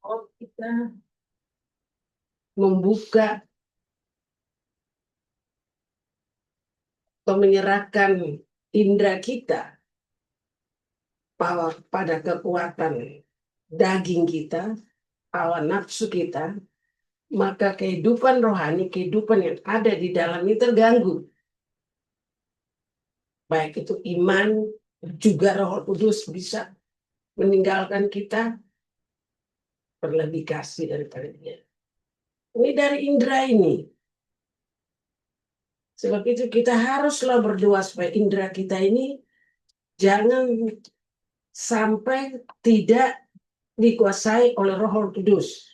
Oh, kita membuka atau menyerahkan indera kita pada kekuatan daging kita, hawa nafsu kita, maka kehidupan rohani, kehidupan yang ada di dalamnya terganggu. Baik itu iman, juga Roh Kudus bisa meninggalkan kita, berlebih kasih daripada dia. Ini dari indera ini. Sebab itu kita haruslah berdoa supaya indera kita ini jangan sampai tidak dikuasai oleh Roh Kudus.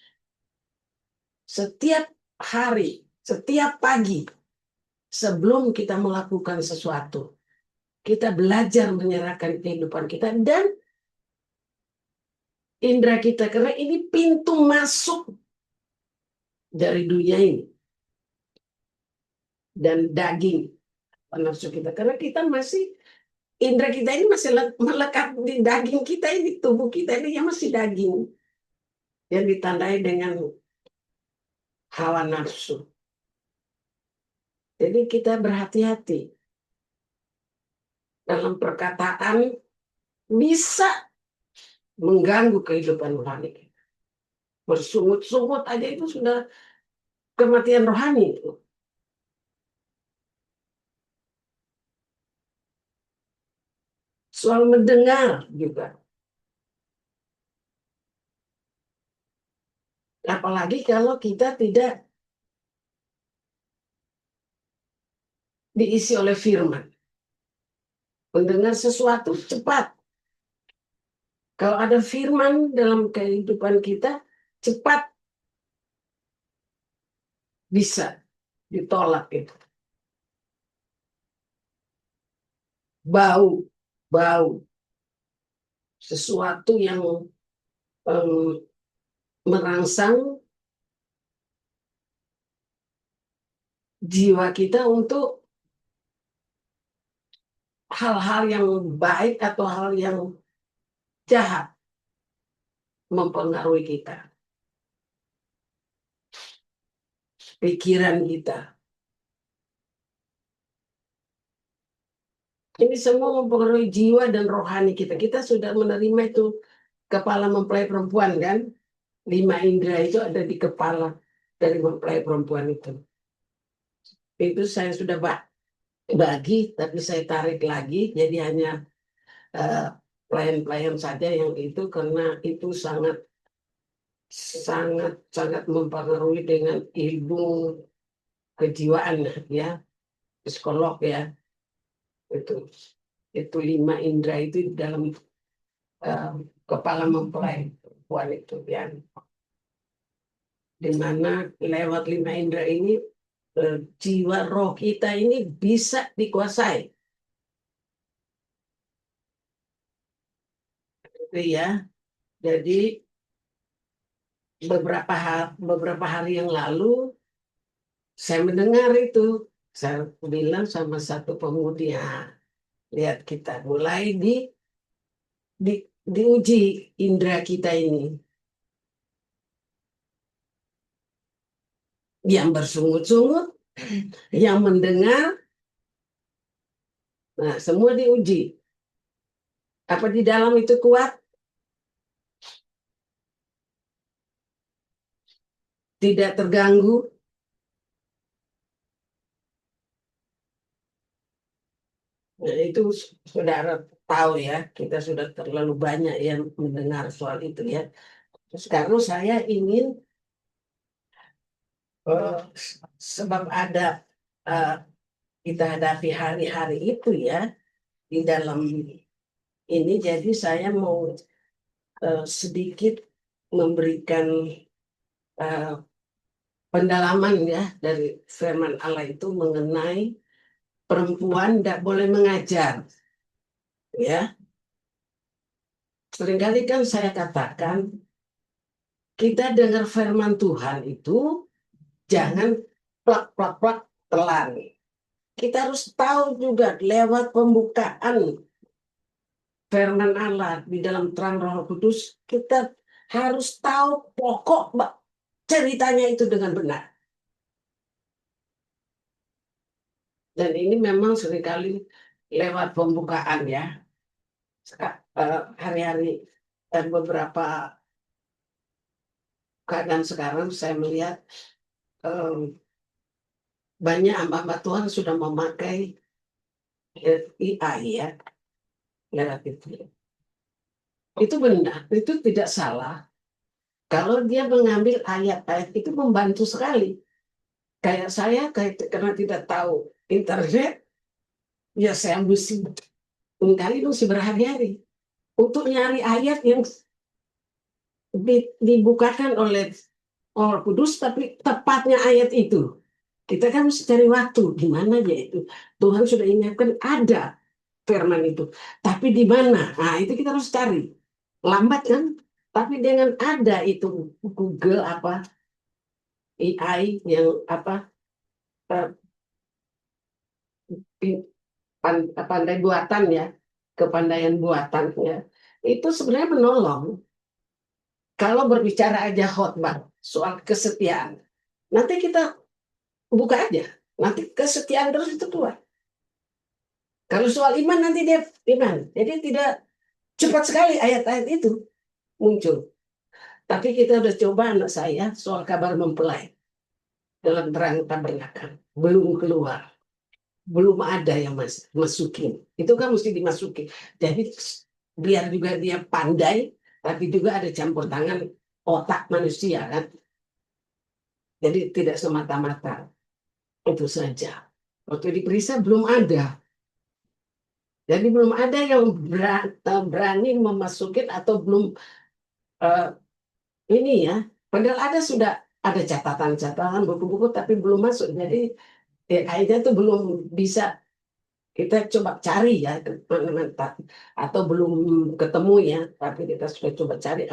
Setiap hari, setiap pagi, sebelum kita melakukan sesuatu, kita belajar menyerahkan kehidupan kita dan indera kita, karena ini pintu masuk dari dunia ini dan daging nafsu kita, karena kita masih indera kita ini masih melekat di daging kita ini, tubuh kita ini yang masih daging yang ditandai dengan hawa nafsu. Jadi kita berhati-hati dalam perkataan, bisa mengganggu kehidupan rohani kita. Bersungut-sungut aja itu sudah kematian rohani itu. Soal mendengar juga. Apalagi kalau kita tidak diisi oleh firman. Mendengar sesuatu cepat. Kalau ada firman dalam kehidupan kita, cepat bisa ditolak itu. Bau, bau. Sesuatu yang merangsang jiwa kita untuk hal-hal yang baik atau hal yang jahat mempengaruhi kita. Pikiran kita. Ini semua mempengaruhi jiwa dan rohani kita. Kita sudah menerima itu kepala mempelai perempuan kan? 5 indera itu ada di kepala dari mempelai perempuan itu. Itu saya sudah bagi, tapi saya tarik lagi. Jadi hanya pelayan-pelayan saja yang itu, karena itu sangat mempengaruhi dengan ilmu kejiwaan ya, psikolog ya. Itu 5 indera itu dalam kepala mempelai perempuan itu ya, dimana lewat 5 indera ini jiwa roh kita ini bisa dikuasai itu ya. Jadi beberapa hari yang lalu saya mendengar itu, saya bilang sama satu pemudi, lihat kita mulai diuji indera kita ini. Yang bersungut-sungut, yang mendengar, nah semua diuji. Apa di dalam itu kuat? Tidak terganggu? Nah, itu saudara tahu ya, kita sudah terlalu banyak yang mendengar soal itu ya. Sekarang saya ingin sebab ada kita hadapi hari-hari itu ya di dalam ini, jadi saya mau sedikit memberikan pendalaman ya dari firman Allah itu mengenai perempuan tidak boleh mengajar ya. Seringkali kan saya katakan, kita dengar firman Tuhan itu jangan plak-plak-plak telan. Kita harus tahu juga lewat pembukaan firman Allah di dalam terang Roh Kudus, kita harus tahu pokok ceritanya itu dengan benar. Dan ini memang seringkali lewat pembukaan ya, hari-hari dan beberapa keadaan sekarang saya melihat banyak hamba-hamba Tuhan sudah memakai AI ya, lewat itu. Itu benar, itu tidak salah. Kalau dia mengambil ayat-ayat itu membantu sekali. Kayak saya, karena tidak tahu internet, ya saya mesti berhari-hari untuk nyari ayat yang dibukakan oleh Roh Kudus, tapi tepatnya ayat itu. Kita kan mesti cari waktu, di mana ya itu. Tuhan sudah ingatkan ada firman itu. Tapi di mana? Nah, itu kita harus cari. Lambat kan? Tapi dengan ada itu Google AI yang pandai buatan ya, kepandaian buatan ya, itu sebenarnya menolong. Kalau berbicara aja khotbah soal kesetiaan, nanti kita buka aja, nanti kesetiaan terus itu keluar. Kalau soal iman nanti dia iman, jadi tidak cepat sekali ayat-ayat itu muncul. Tapi kita udah coba anak saya soal kabar mempelai dalam terang tabernakel, belum keluar, belum ada yang masukin. Itu kan mesti dimasukin. Jadi biar juga dia pandai, tapi juga ada campur tangan otak manusia kan. Jadi tidak semata-mata itu saja. Waktu diperiksa belum ada. Jadi belum ada yang berani memasukin atau belum ini ya. Padahal sudah ada catatan-catatan buku-buku tapi belum masuk. Jadi akhirnya tuh belum bisa kita coba cari ya atau belum ketemu ya. Tapi kita sudah coba cari.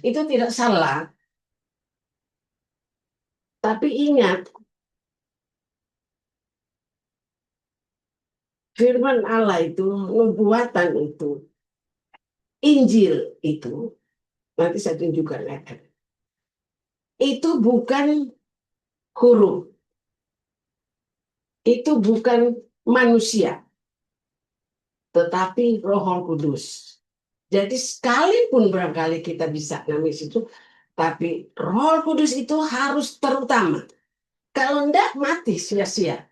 Itu tidak salah. Tapi ingat, firman Allah itu, nubuatan itu, Injil itu, nanti saya tunjukkan ya. Itu bukan huruf, itu bukan manusia, tetapi Roh Kudus. Jadi sekalipun barangkali kita bisa ngamis itu, tapi Roh Kudus itu harus terutama. Kalau enggak mati sia-sia.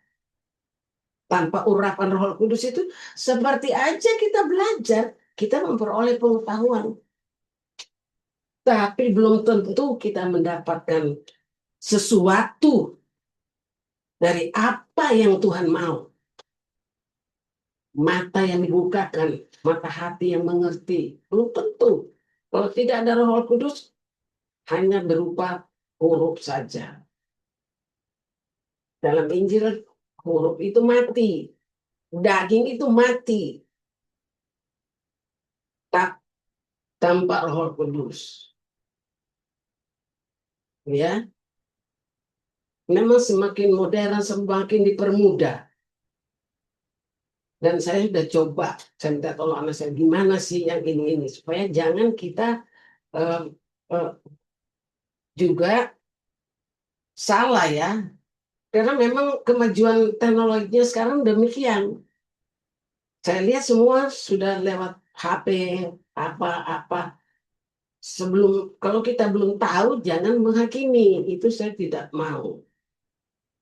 Tanpa urapan Roh Kudus itu seperti aja kita belajar, kita memperoleh pengetahuan. Tapi belum tentu kita mendapatkan sesuatu dari apa yang Tuhan mau. Mata yang dibukakan, mata hati yang mengerti. Belum tentu. Kalau tidak ada Roh Kudus, hanya berupa huruf saja. Dalam Injil, huruf itu mati. Daging itu mati. Tak tanpa Roh Kudus. Ya, memang semakin modern, semakin dipermudah. Dan saya sudah coba, saya minta tolong anak saya, gimana sih yang ini supaya jangan kita juga salah ya, karena memang kemajuan teknologinya sekarang demikian. Saya lihat semua sudah lewat HP, apa-apa. Kalau kita belum tahu, jangan menghakimi. Itu saya tidak mau.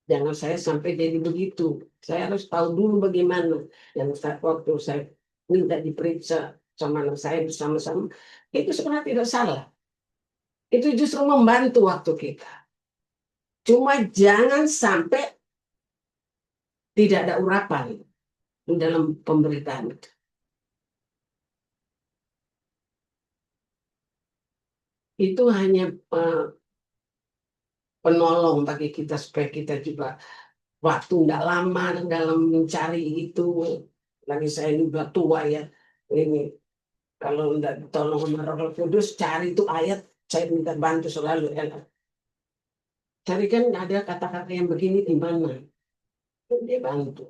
Jangan saya sampai jadi begitu. Saya harus tahu dulu bagaimana. Yang waktu saya minta diperiksa sama anak saya bersama-sama, itu sebenarnya tidak salah. Itu justru membantu waktu kita. Cuma jangan sampai tidak ada urapan di dalam pemberitaan itu. Itu hanya penolong bagi kita supaya kita juga waktu tidak lama dalam mencari itu. Lagi saya juga tua ya. Ini kalau tidak tolong sama Roh Kudus cari itu ayat, saya minta bantu selalu ya. Cari kan ada kata-kata yang begini di mana. Dia bantu.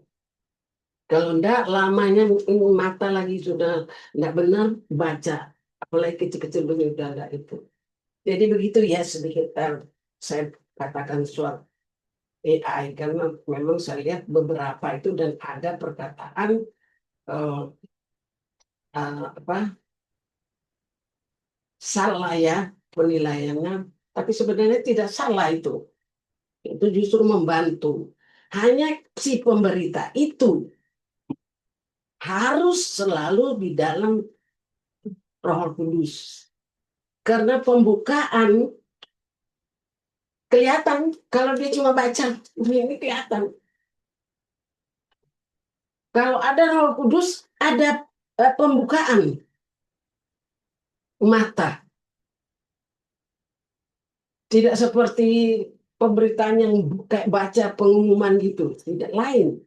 Kalau enggak lamanya mata lagi sudah enggak benar baca mulai kecil-kecil dulu udah ada itu. Jadi begitu ya sedikit saya katakan soal AI karena memang saya lihat beberapa itu dan ada perkataan eh, apa salah ya penilaiannya, tapi sebenarnya tidak salah itu justru membantu. Hanya si pemberita itu harus selalu di dalam Roh Kudus. Karena pembukaan kelihatan kalau dia cuma baca ini kelihatan. Kalau ada Roh Kudus ada pembukaan mata. Tidak seperti pemberitaan yang kayak baca pengumuman gitu, tidak lain.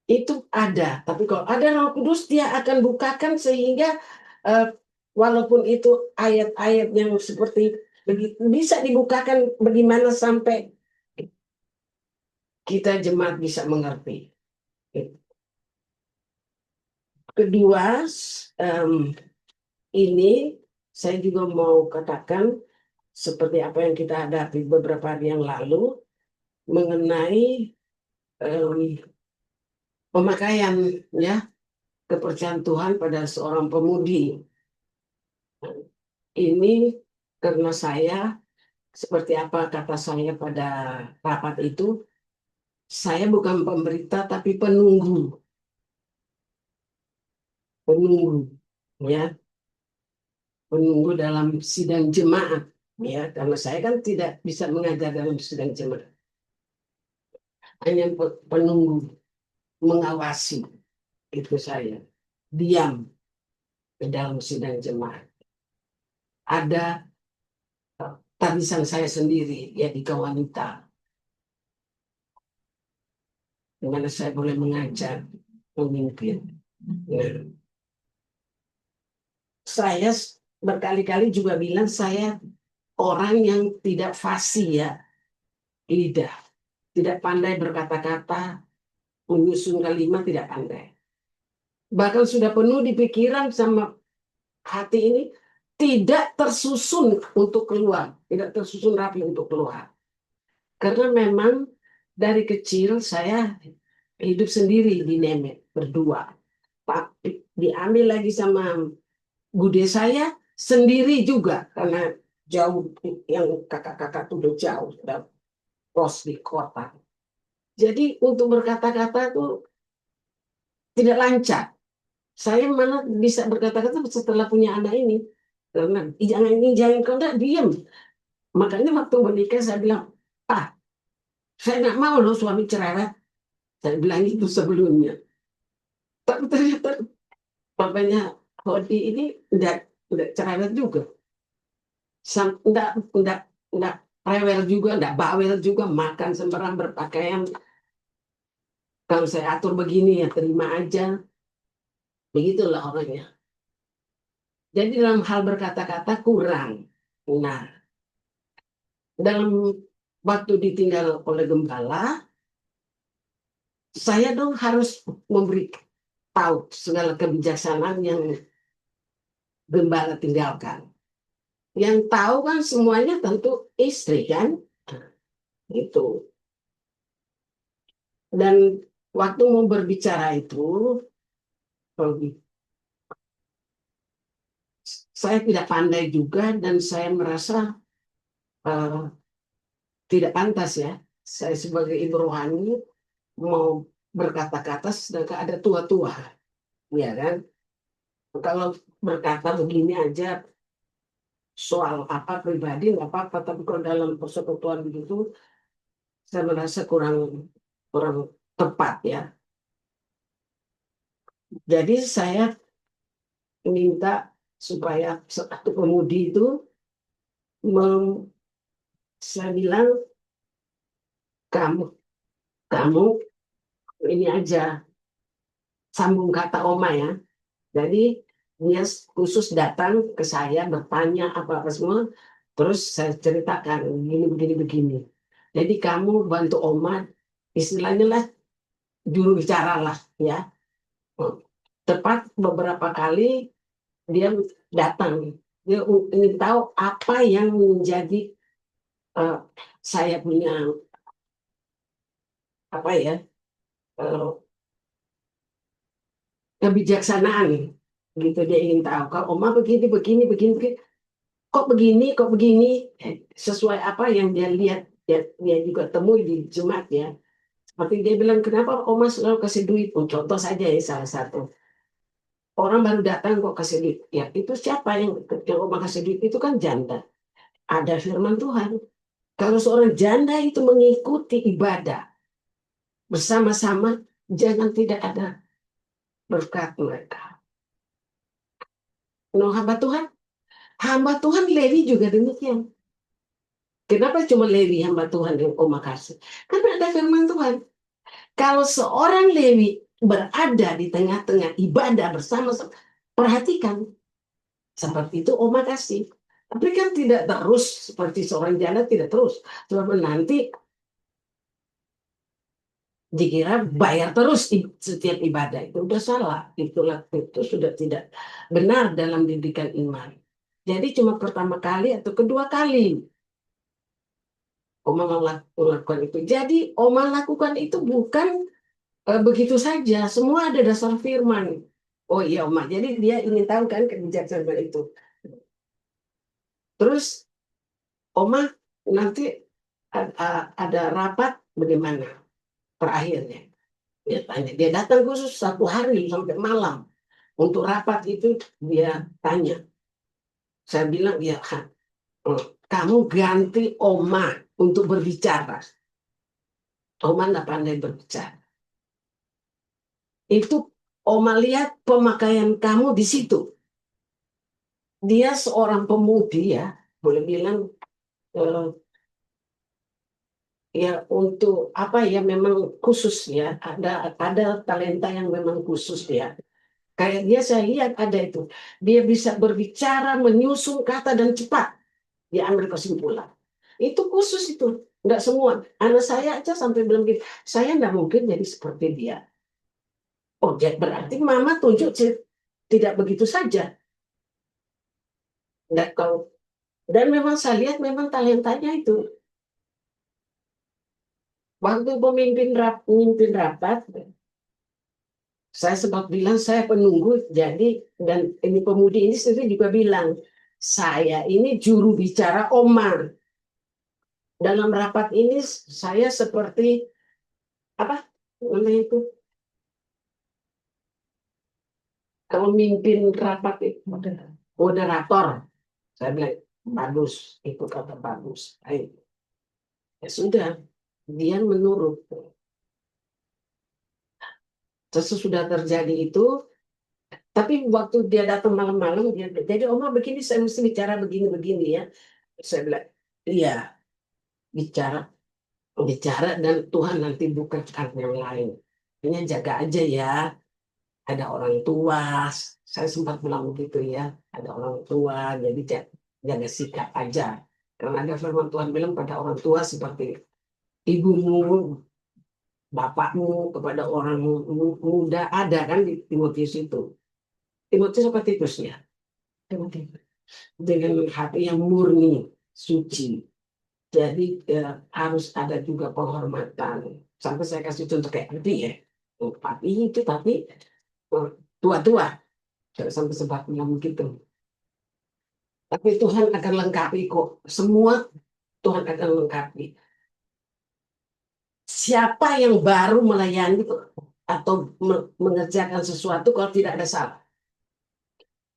Itu ada, tapi kalau ada Roh Kudus dia akan bukakan sehingga uh, walaupun itu ayat-ayat yang seperti begitu bisa dibukakan bagaimana sampai kita jemaat bisa mengerti. Kedua, um, ini saya juga mau katakan seperti apa yang kita hadapi beberapa hari yang lalu mengenai um, pemakaian ya kepercayaan Tuhan pada seorang pemudi. Ini karena saya seperti apa kata saya pada rapat itu, saya bukan pemberita tapi penunggu, penunggu ya, penunggu dalam sidang jemaat ya, karena saya kan tidak bisa mengajar dalam sidang jemaat, hanya penunggu mengawasi itu saya diam di dalam sidang jemaat. Ada tarisan saya sendiri ya di wanita, di mana saya boleh mengajar, memimpin. Nah, saya berkali-kali juga bilang saya orang yang tidak fasih ya, lidah, tidak pandai berkata-kata, menyusun kalimat tidak pandai. Bahkan sudah penuh di pikiran sama hati ini, tidak tersusun untuk keluar, tidak tersusun rapi untuk keluar. Karena memang dari kecil saya hidup sendiri di Nemet, berdua. Tapi diambil lagi sama bude saya sendiri juga, karena jauh yang kakak-kakak itu udah jauh, udah kos di kota. Jadi untuk berkata-kata itu tidak lancar. Saya mana bisa berkata-kata setelah punya anak ini. Karena jangan kau enggak diam. Makanya waktu menikah saya bilang, saya nggak mau loh suami cerewet. Saya bilang itu sebelumnya. Tapi ternyata bapaknya Hodi ini enggak cerewet juga. Enggak rewel juga, enggak bawel juga, makan sembarang berpakaian. Kalau saya atur begini ya terima aja. Begitulah orangnya. Jadi dalam hal berkata-kata kurang. Nah, dalam waktu ditinggal oleh gembala, saya dong harus memberi tahu segala kebijaksanaan yang gembala tinggalkan. Yang tahu kan semuanya tentu istri kan, itu. Dan waktu mau berbicara itu, saya tidak pandai juga dan saya merasa uh, tidak pantas ya. Saya sebagai ibu rohani mau berkata-kata sedangkan ada tua-tua, ya kan? Kalau berkata begini aja soal apa pribadi nggak apa-apa, tapi kalau dalam persekutuan begitu, saya merasa kurang kurang tepat ya. Jadi saya minta supaya satu pemudi itu saya bilang kamu kamu ini aja sambung kata Oma ya. Jadi dia khusus datang ke saya bertanya apa-apa semua, terus saya ceritakan begini begini begini. Jadi kamu bantu Oma, istilahnya lah juru bicara lah ya. tepat beberapa kali dia datang. Dia ingin tahu apa yang menjadi saya punya apa ya kebijaksanaan gitu. Dia ingin tahu kalau Oma begini begini begini, begini. Kok begini sesuai apa yang dia lihat, dia juga temui di Jumat ya. Seperti dia bilang, kenapa Oma selalu kasih duit? Contoh saja ya, salah satu orang baru datang kok kasih duit. Ya itu siapa yang Oma kasih duit? Itu kan janda. Ada firman Tuhan, kalau seorang janda itu mengikuti ibadah bersama-sama, jangan tidak ada berkat mereka. No, hamba Tuhan Lewi juga demikian. Kenapa cuma Lewi hamba Tuhan yang Oma kasih? Karena ada firman Tuhan. Kalau seorang Lewi berada di tengah-tengah ibadah bersama-sama, perhatikan, seperti itu Oma kasih. Tapi kan tidak terus, seperti seorang janda tidak terus. Sebab nanti dikira bayar terus setiap ibadah. Itu udah salah. Itu sudah tidak benar dalam didikan iman. Jadi cuma pertama kali atau kedua kali Oma melakukan itu. Jadi Oma lakukan itu bukan begitu saja. Semua ada dasar firman. Oh iya Oma, jadi dia ingin tahu kan kebijaksanaan itu. Terus Oma nanti ada rapat bagaimana terakhirnya. Dia tanya, dia datang khusus 1 hari sampai malam untuk rapat itu. Dia tanya, saya bilang ya, kamu ganti Oma untuk berbicara. Oma nggak pandai berbicara. Itu Oma lihat pemakaian kamu di situ. Dia seorang pemudi ya, boleh bilang ya untuk apa ya, memang khusus ya, ada talenta yang memang khusus ya. Kayak dia saya lihat ada itu, dia bisa berbicara, menyusun kata dan cepat, dia ambil kesimpulan. Itu khusus itu, nggak semua. Anak saya aja sampai bilang gitu, saya nggak mungkin jadi seperti dia. Oh, jadi berarti mama tunjuk tidak begitu saja. Nggak kalau, dan memang saya lihat memang talentanya itu. Waktu memimpin rapat, saya sempat bilang saya penunggu, jadi dan ini pemudi ini sendiri juga bilang, saya ini juru bicara Omar. Dalam rapat ini saya seperti apa namanya itu? Kalau mimpin rapat itu moderator. Saya bilang bagus, itu kata bagus. Baik. Ya sudah, dia menurut. Sesudah terjadi itu, tapi waktu dia datang malam-malam, dia jadi Oma begini, saya mesti bicara begini-begini ya. Saya bilang, iya, bicara, bicara dan Tuhan nanti bukakan yang lain. Hanya jaga aja ya. Ada orang tua, saya sempat bilang begitu ya. Ada orang tua, jadi jaga sikap aja. Karena ada firman Tuhan bilang pada orang tua seperti ibumu, bapakmu kepada orang muda, ada kan di Timotius itu. Timotius apa Titus ya? Dengan hati yang murni, suci. Jadi harus ada juga penghormatan. Sampai saya kasih contoh kayak tadi ya. Papi itu tapi tua-tua. Saya sampai sempat bilang begitu. Tapi Tuhan akan lengkapi kok. Semua Tuhan akan lengkapi. Siapa yang baru melayani atau mengerjakan sesuatu kalau tidak ada salah?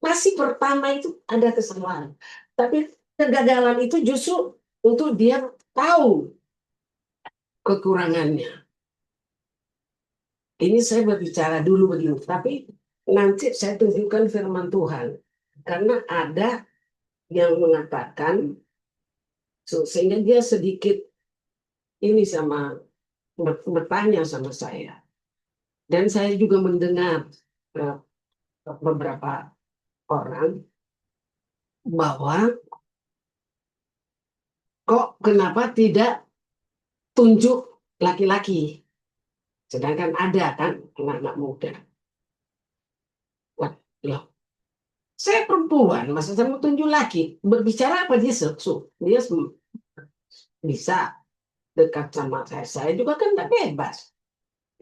Masih pertama itu ada kesalahan. Tapi kegagalan itu justru untuk dia tahu kekurangannya. Ini saya berbicara dulu begini, tapi nanti saya tunjukkan firman Tuhan. Karena ada yang mengatakan, sehingga dia sedikit ini sama bertanya sama saya. Dan saya juga mendengar beberapa orang bahwa kok kenapa tidak tunjuk laki-laki. Sedangkan ada kan anak-anak muda. Loh, saya perempuan, masa saya mau tunjuk laki? Berbicara apa dia dia bisa dekat sama saya. Saya juga kan tidak bebas.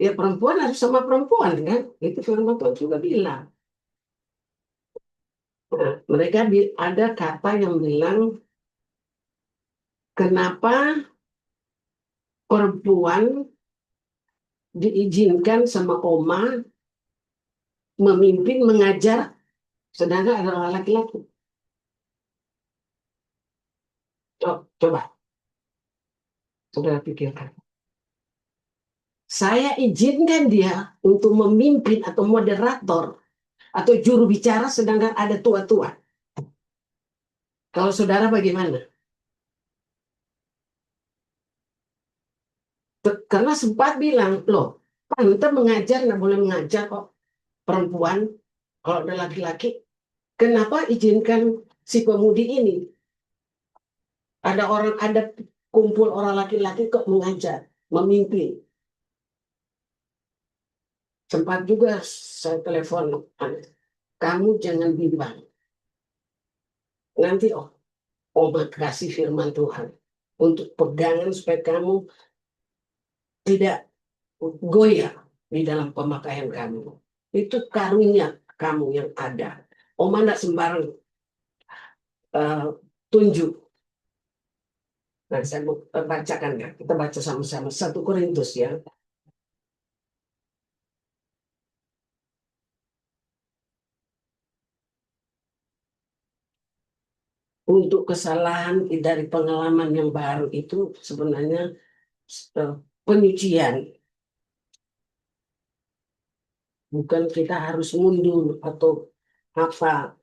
Ya perempuan harus sama perempuan kan? Itu firman Tuhan juga bilang. Nah, mereka ada kata yang bilang kenapa perempuan diizinkan sama oma memimpin mengajar sedangkan adalah laki-laki. Coba saudara pikirkan. Saya izinkan dia untuk memimpin atau moderator atau juru bicara sedangkan ada tua-tua. Kalau saudara bagaimana? Karena sempat bilang, loh, tante mengajar, nggak boleh mengajar kok perempuan. Kalau ada laki-laki, kenapa izinkan si pemudi ini? Ada kumpul orang laki-laki kok mengajar, memimpin. Sempat juga saya telepon, kamu jangan bimbang. Nanti Oma kasih firman Tuhan untuk pegangan supaya kamu tidak goyah di dalam pemakaian kamu. Itu karunia kamu yang ada. Oma tidak sembarang tunjuk. Nah, saya mau bacakan ya. Kita baca sama-sama 1 Korintus ya. Untuk kesalahan dari pengalaman yang baru itu sebenarnya penyucian. Bukan kita harus mundur atau apa.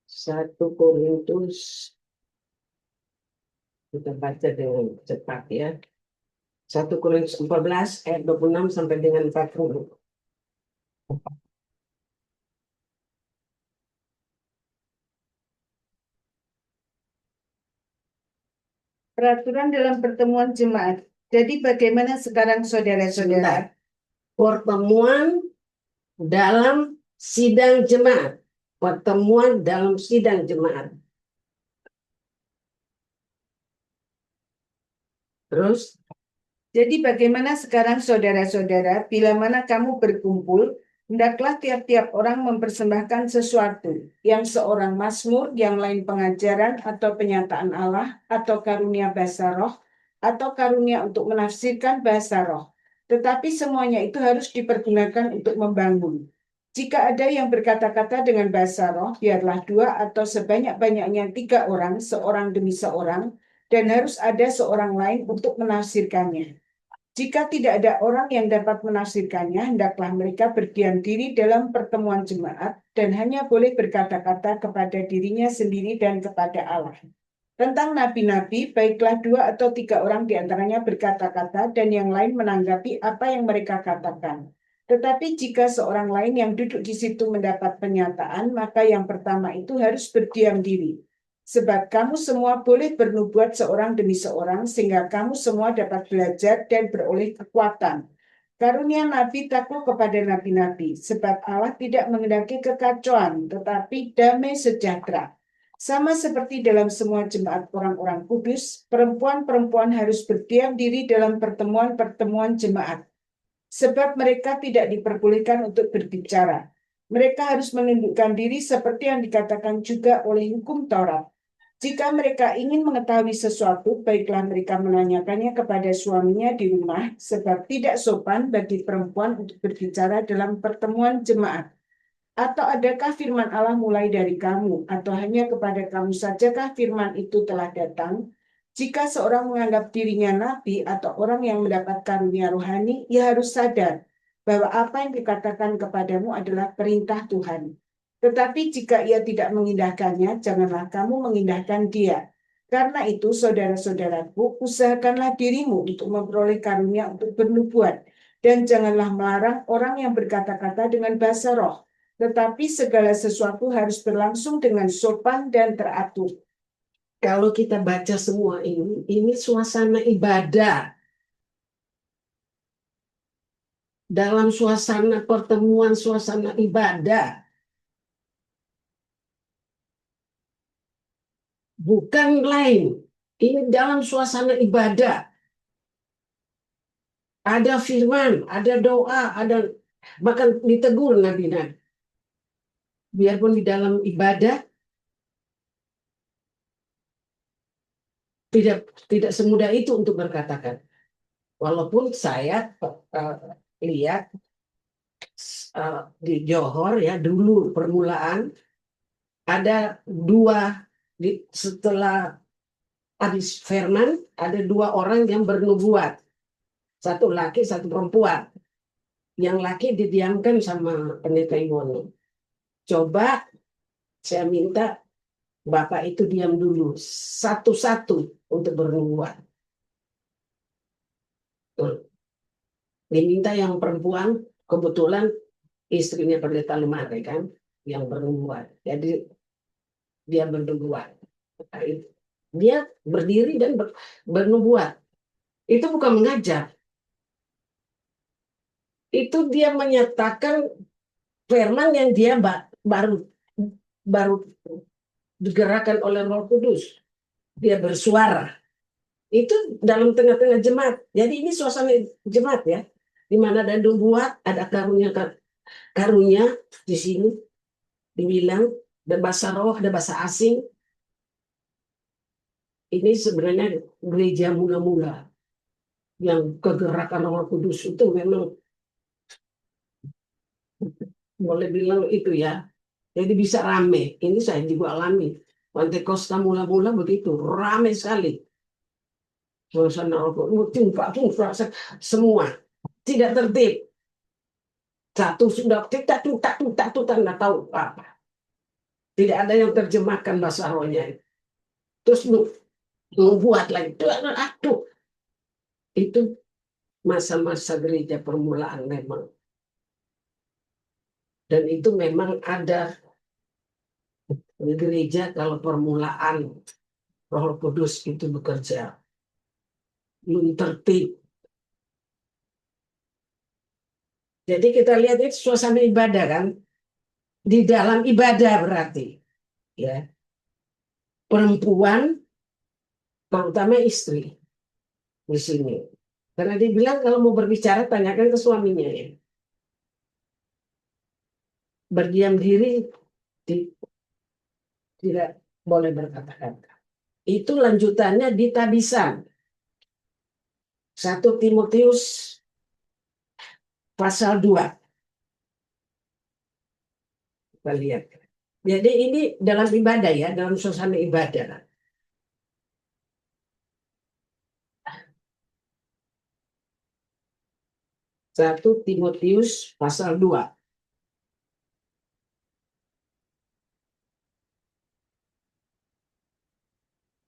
1 Korintus kita baca dengan cepat ya. 1 Korintus 14 ayat 26 sampai dengan 40. Peraturan dalam pertemuan jemaat. Jadi bagaimana sekarang saudara-saudara? Pertemuan dalam sidang jemaat. Pertemuan dalam sidang jemaat. Terus? Jadi bagaimana sekarang saudara-saudara, bila mana kamu berkumpul, hendaklah tiap-tiap orang mempersembahkan sesuatu, yang seorang mazmur, yang lain pengajaran atau penyataan Allah, atau karunia bahasa roh, atau karunia untuk menafsirkan bahasa roh. Tetapi semuanya itu harus dipergunakan untuk membangun. Jika ada yang berkata-kata dengan bahasa roh, biarlah 2 atau sebanyak-banyaknya 3 orang, seorang demi seorang, dan harus ada seorang lain untuk menafsirkannya. Jika tidak ada orang yang dapat menafsirkannya, hendaklah mereka berdiam diri dalam pertemuan jemaat dan hanya boleh berkata-kata kepada dirinya sendiri dan kepada Allah. Tentang nabi-nabi, baiklah 2 atau 3 orang di antaranya berkata-kata dan yang lain menanggapi apa yang mereka katakan. Tetapi jika seorang lain yang duduk di situ mendapat penyataan, maka yang pertama itu harus berdiam diri. Sebab kamu semua boleh bernubuat seorang demi seorang, sehingga kamu semua dapat belajar dan beroleh kekuatan. Karunia nabi takluk kepada nabi-nabi, sebab Allah tidak mengendaki kekacauan, tetapi damai sejahtera. Sama seperti dalam semua jemaat orang-orang kudus, perempuan-perempuan harus berdiam diri dalam pertemuan-pertemuan jemaat. Sebab mereka tidak diperbolehkan untuk berbicara. Mereka harus menundukkan diri seperti yang dikatakan juga oleh hukum Taurat. Jika mereka ingin mengetahui sesuatu, baiklah mereka menanyakannya kepada suaminya di rumah, sebab tidak sopan bagi perempuan untuk berbicara dalam pertemuan jemaat. Atau adakah firman Allah mulai dari kamu, atau hanya kepada kamu sajakah firman itu telah datang? Jika seorang menganggap dirinya nabi atau orang yang mendapat karunia rohani, ia harus sadar bahwa apa yang dikatakan kepadamu adalah perintah Tuhan. Tetapi jika ia tidak mengindahkannya, janganlah kamu mengindahkan dia. Karena itu, saudara-saudaraku, usahakanlah dirimu untuk memperoleh karunia untuk bernubuat, dan janganlah melarang orang yang berkata-kata dengan bahasa roh. Tetapi segala sesuatu harus berlangsung dengan sopan dan teratur. Kalau kita baca semua ini suasana ibadah. dalam suasana pertemuan, suasana ibadah. Bukan lain. Ini dalam suasana ibadah. Ada firman, ada doa, ada bahkan ditegur Nabi. Biarpun di dalam ibadah tidak semudah itu untuk berkatakan. Walaupun saya lihat di Johor ya dulu permulaan ada dua setelah habis firman ada dua orang yang bernubuat, satu laki satu perempuan. Yang laki didiamkan sama pendeta Iwono. Coba saya minta Bapak itu diam dulu satu-satu untuk bernubuat. Diminta yang perempuan, kebetulan istrinya pendeta Lemare kan yang bernubuat. Jadi dia bernubuat. Dia berdiri dan bernubuat. Itu bukan mengajar. Itu dia menyatakan firman yang dia baru digerakkan oleh Roh Kudus. Dia bersuara. Itu dalam tengah-tengah jemaat. Jadi ini suasana jemaat ya. Di mana ada nubuat, ada karunia di sini dibilang ada bahasa roh, ada bahasa asing. Ini sebenarnya gereja mula-mula yang kegerakan Roh Kudus itu memang boleh bilang itu ya. Jadi bisa rame. Ini saya juga alami. Pantekosta mula-mula begitu, rame sekali. Suasana Roh Kudus, semua tidak tertib. Satu sudah tidak nggak tahu apa. Tidak ada yang terjemahkan bahasa rohnya. Terus membuat lagi. Aduh. Itu masa-masa gereja permulaan memang. Dan itu memang ada di gereja kalau permulaan Roh Kudus itu bekerja. Belum tertib. Jadi kita lihat itu suasana ibadah kan. Di dalam ibadah berarti. Ya. Perempuan, terutama istri di sini. Karena dia bilang kalau mau berbicara tanyakan ke suaminya ya. Berdiam diri tidak boleh berkata-kata. Itu lanjutannya di tabisan. 1 Timotius pasal 2. Kita lihat. Jadi ini dalam ibadah ya, dalam suasana ibadah. Satu Timotius pasal 2.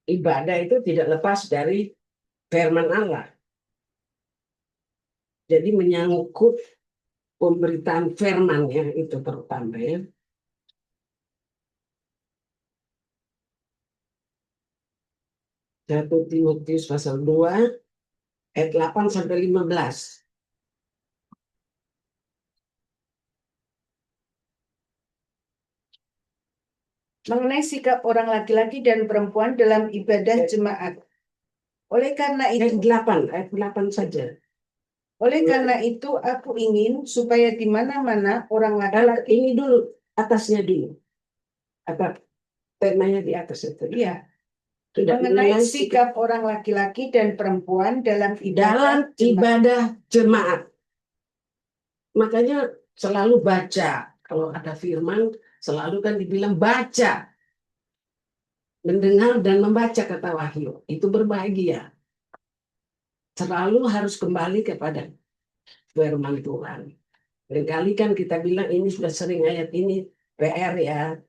Ibadah itu tidak lepas dari firman Allah. Jadi menyangkut pemberitaan firman ya, itu terutama ya. Satu Timotius pasal 2 ayat 8 sampai 15. Mengenai sikap orang laki-laki dan perempuan dalam ibadah jemaat. Oleh karena itu, Ayat 8 saja. oleh karena itu aku ingin supaya di mana-mana orang laki-laki Ini dulu, atasnya dulu. Apa temanya di atas itu? ya, Sudah mengenai sikap orang laki-laki dan perempuan dalam ibadah jemaat. Makanya selalu baca. Kalau ada firman, selalu kan dibilang baca. Mendengar dan membaca kata Wahyu. Itu berbahagia. Selalu harus kembali kepada firman Tuhan. Berkali kan kita bilang ini sudah sering ayat ini PR ya.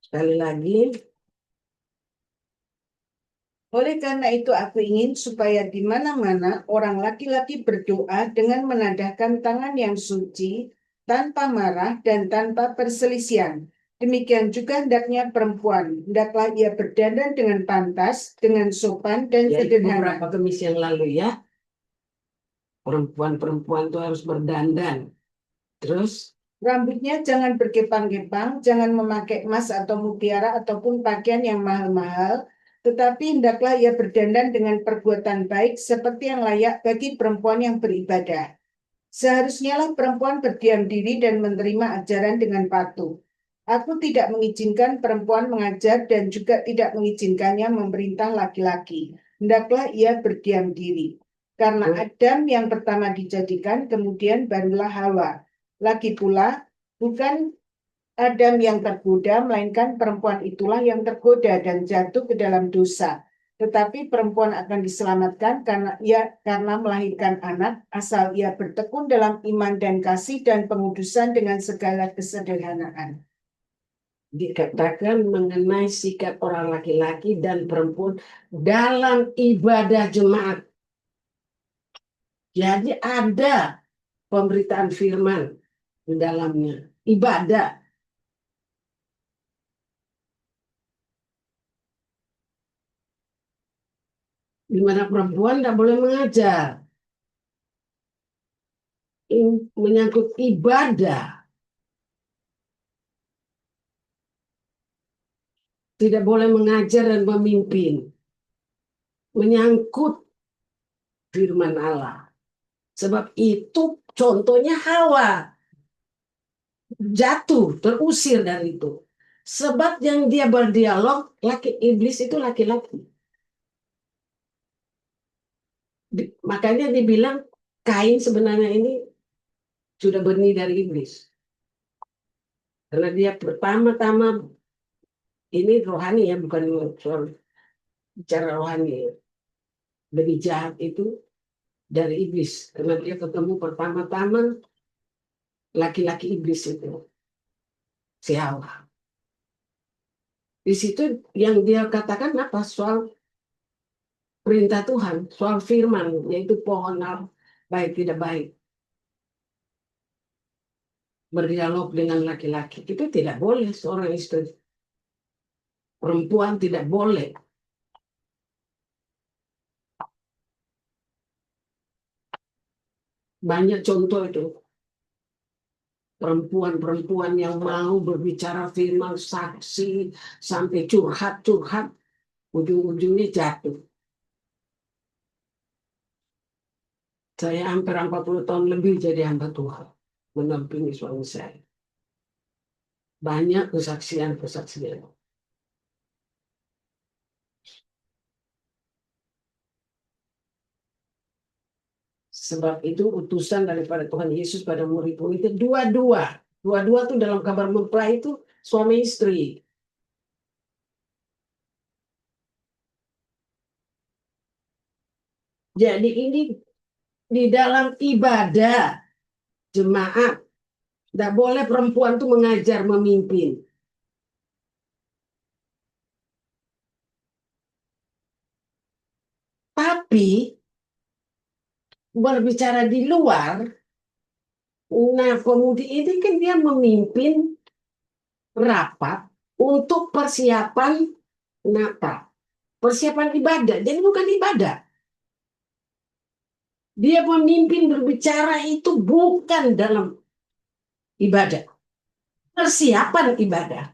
Sekali lagi. Oleh karena itu aku ingin supaya di mana-mana orang laki-laki berdoa dengan menadahkan tangan yang suci, tanpa marah dan tanpa perselisihan. Demikian juga hendaknya perempuan, hendaklah ia berdandan dengan pantas, dengan sopan dan Ya, sederhana. beberapa kemis yang lalu ya. Perempuan-perempuan itu harus berdandan. Terus Rambutnya jangan berkepang-kepang, jangan memakai emas atau mutiara ataupun pakaian yang mahal-mahal, tetapi hendaklah ia berdandan dengan perbuatan baik seperti yang layak bagi perempuan yang beribadah. Seharusnya lah perempuan berdiam diri dan menerima ajaran dengan patuh. Aku tidak mengizinkan perempuan mengajar dan juga tidak mengizinkannya memerintah laki-laki. Hendaklah ia berdiam diri. Karena Adam yang pertama dijadikan, kemudian barulah Hawa. Lagi pula, bukan Adam yang tergoda, melainkan perempuan itulah yang tergoda dan jatuh ke dalam dosa. Tetapi perempuan akan diselamatkan karena melahirkan anak, asal ia bertekun dalam iman dan kasih dan pengudusan dengan segala kesederhanaan. dikatakan mengenai sikap orang laki-laki dan perempuan dalam ibadah jemaat. Jadi ada pemberitaan firman di dalamnya. Ibadah. Di mana perempuan tidak boleh mengajar. Menyangkut ibadah. Tidak boleh mengajar dan memimpin. Menyangkut firman Allah. Sebab itu contohnya Hawa. Jatuh, terusir dari itu. Sebab yang dia berdialog, iblis itu laki-laki. Makanya dibilang Kain sebenarnya ini sudah benih dari iblis. Karena dia pertama-tama ini rohani ya, bukan soal bicara rohani. Benih jahat itu dari iblis. Karena dia ketemu pertama-tama laki-laki iblis itu. Si Hawa. Di situ yang dia katakan apa? Soal perintah Tuhan, soal firman, yaitu pohon baik tidak baik. Berdialog dengan laki-laki. Itu tidak boleh seorang istri. Perempuan tidak boleh. Banyak contoh itu. Perempuan-perempuan yang mau berbicara firman, saksi, sampai curhat-curhat, ujung-ujungnya jatuh. Saya hampir 40 tahun lebih jadi hamba Tuhan. Menampingi suami saya. Banyak kesaksian-kesaksian. Sebab itu utusan daripada Tuhan Yesus pada murid-murid itu dua-dua. Dua-dua tuh dalam kabar mempelai itu suami istri. Jadi ini di dalam ibadah jemaat. Tidak boleh perempuan tuh mengajar, memimpin. Tapi berbicara di luar, nah pemudi ini kan dia memimpin rapat untuk persiapan Natal. Persiapan ibadah, jadi bukan ibadah. Dia memimpin berbicara itu bukan dalam ibadah. Persiapan ibadah.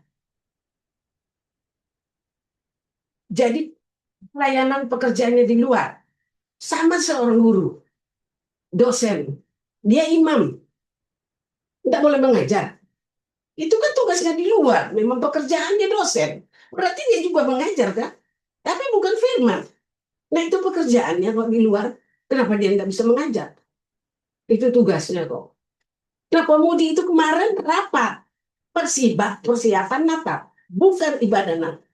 Jadi pelayanan pekerjaannya di luar. Sama seorang guru, dosen, dia imam. Tidak boleh mengajar. Itu kan tugasnya di luar. Memang pekerjaannya dosen. Berarti dia juga mengajar kan? Tapi bukan firman. Nah itu pekerjaannya kok di luar. Kenapa dia tidak bisa mengajar? Itu tugasnya kok. Nah pemudi itu kemarin rapat. Persiapan Natal. Bukan ibadah Natal.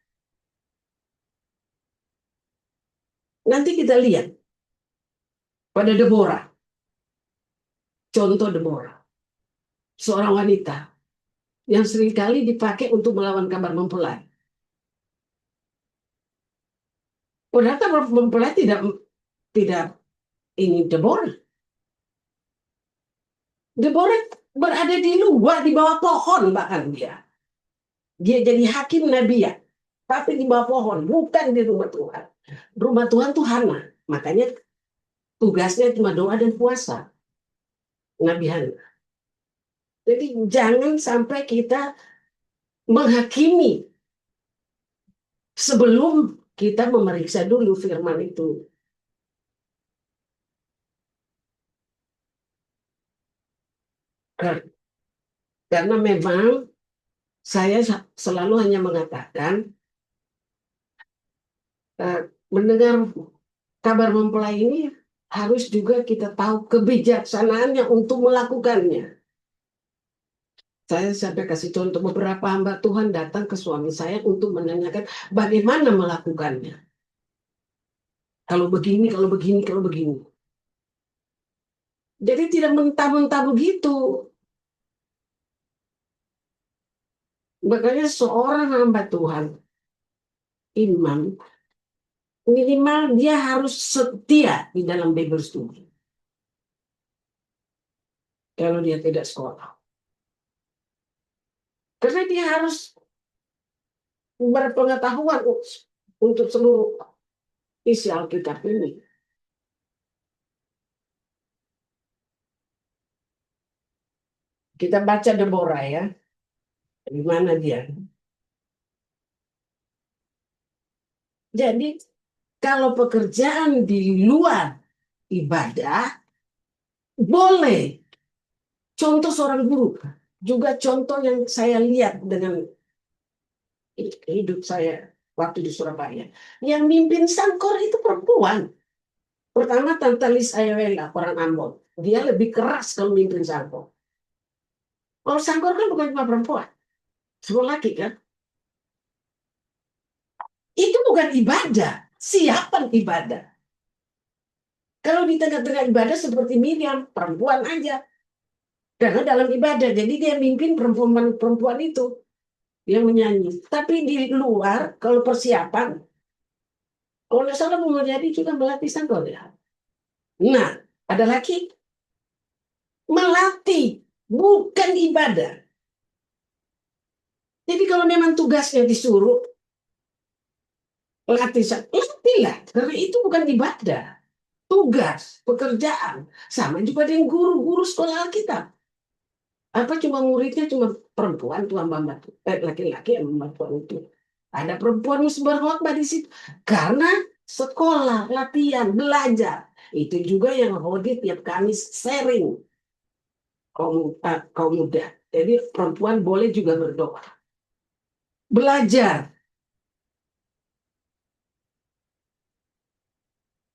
Nanti kita lihat. Pada Deborah. Contoh Deborah. Seorang wanita. Yang seringkali dipakai untuk melawan kabar mempelai. Ternyata mempelai tidak ini Deborah. Deborah berada di luar, di bawah pohon bahkan dia. Dia jadi hakim Nabi ya. Tapi di bawah pohon, bukan di rumah Tuhan. Rumah Tuhan tuh Hana. Makanya tugasnya cuma doa dan puasa. Nabi Hana. Jadi jangan sampai kita menghakimi sebelum kita memeriksa dulu firman itu. Karena memang saya selalu hanya mengatakan mendengar kabar mempelai ini harus juga kita tahu kebijaksanaannya untuk melakukannya. Saya sampai kasih contoh beberapa hamba Tuhan datang ke suami saya untuk menanyakan bagaimana melakukannya. Kalau begini, kalau begini, kalau begini. Jadi tidak mentah-mentah begitu. Makanya seorang hamba Tuhan, imam, minimal dia harus setia di dalam Bible study. Kalau dia tidak sekolah. Karena dia harus berpengetahuan untuk seluruh isi Alkitab ini. Kita baca Deborah ya. Di mana dia? Jadi kalau pekerjaan di luar ibadah boleh. Contoh seorang guru. Juga contoh yang saya lihat dengan hidup saya waktu di Surabaya. Yang mimpin Sangkor itu perempuan. Pertama Tante Lis Ayawela, orang Ambon. Dia lebih keras kalau mimpin Sangkor. Kalau Sangkor kan bukan cuma perempuan. Semua laki kan. Itu bukan ibadah. Siapan ibadah. Kalau di tengah-tengah ibadah seperti Miriam, perempuan aja. Karena dalam ibadah, jadi dia mimpin perempuan itu yang menyanyi. Tapi di luar, kalau persiapan, kalau nggak salah mau jadi juga melatih sangkor ya. Nah, ada lagi melatih, bukan ibadah. Jadi kalau memang tugasnya disuruh latihlah, karena itu bukan ibadah, tugas, pekerjaan. Sama juga dengan guru-guru sekolah Alkitab. Apa cuma muridnya cuma perempuan tuh membantu, laki-laki yang membantu itu. Ada perempuan musbar khotbah di situ karena sekolah, latihan, belajar. Itu juga yang Hodi tiap Kamis sharing kaum muda. Jadi perempuan boleh juga berdoa, belajar.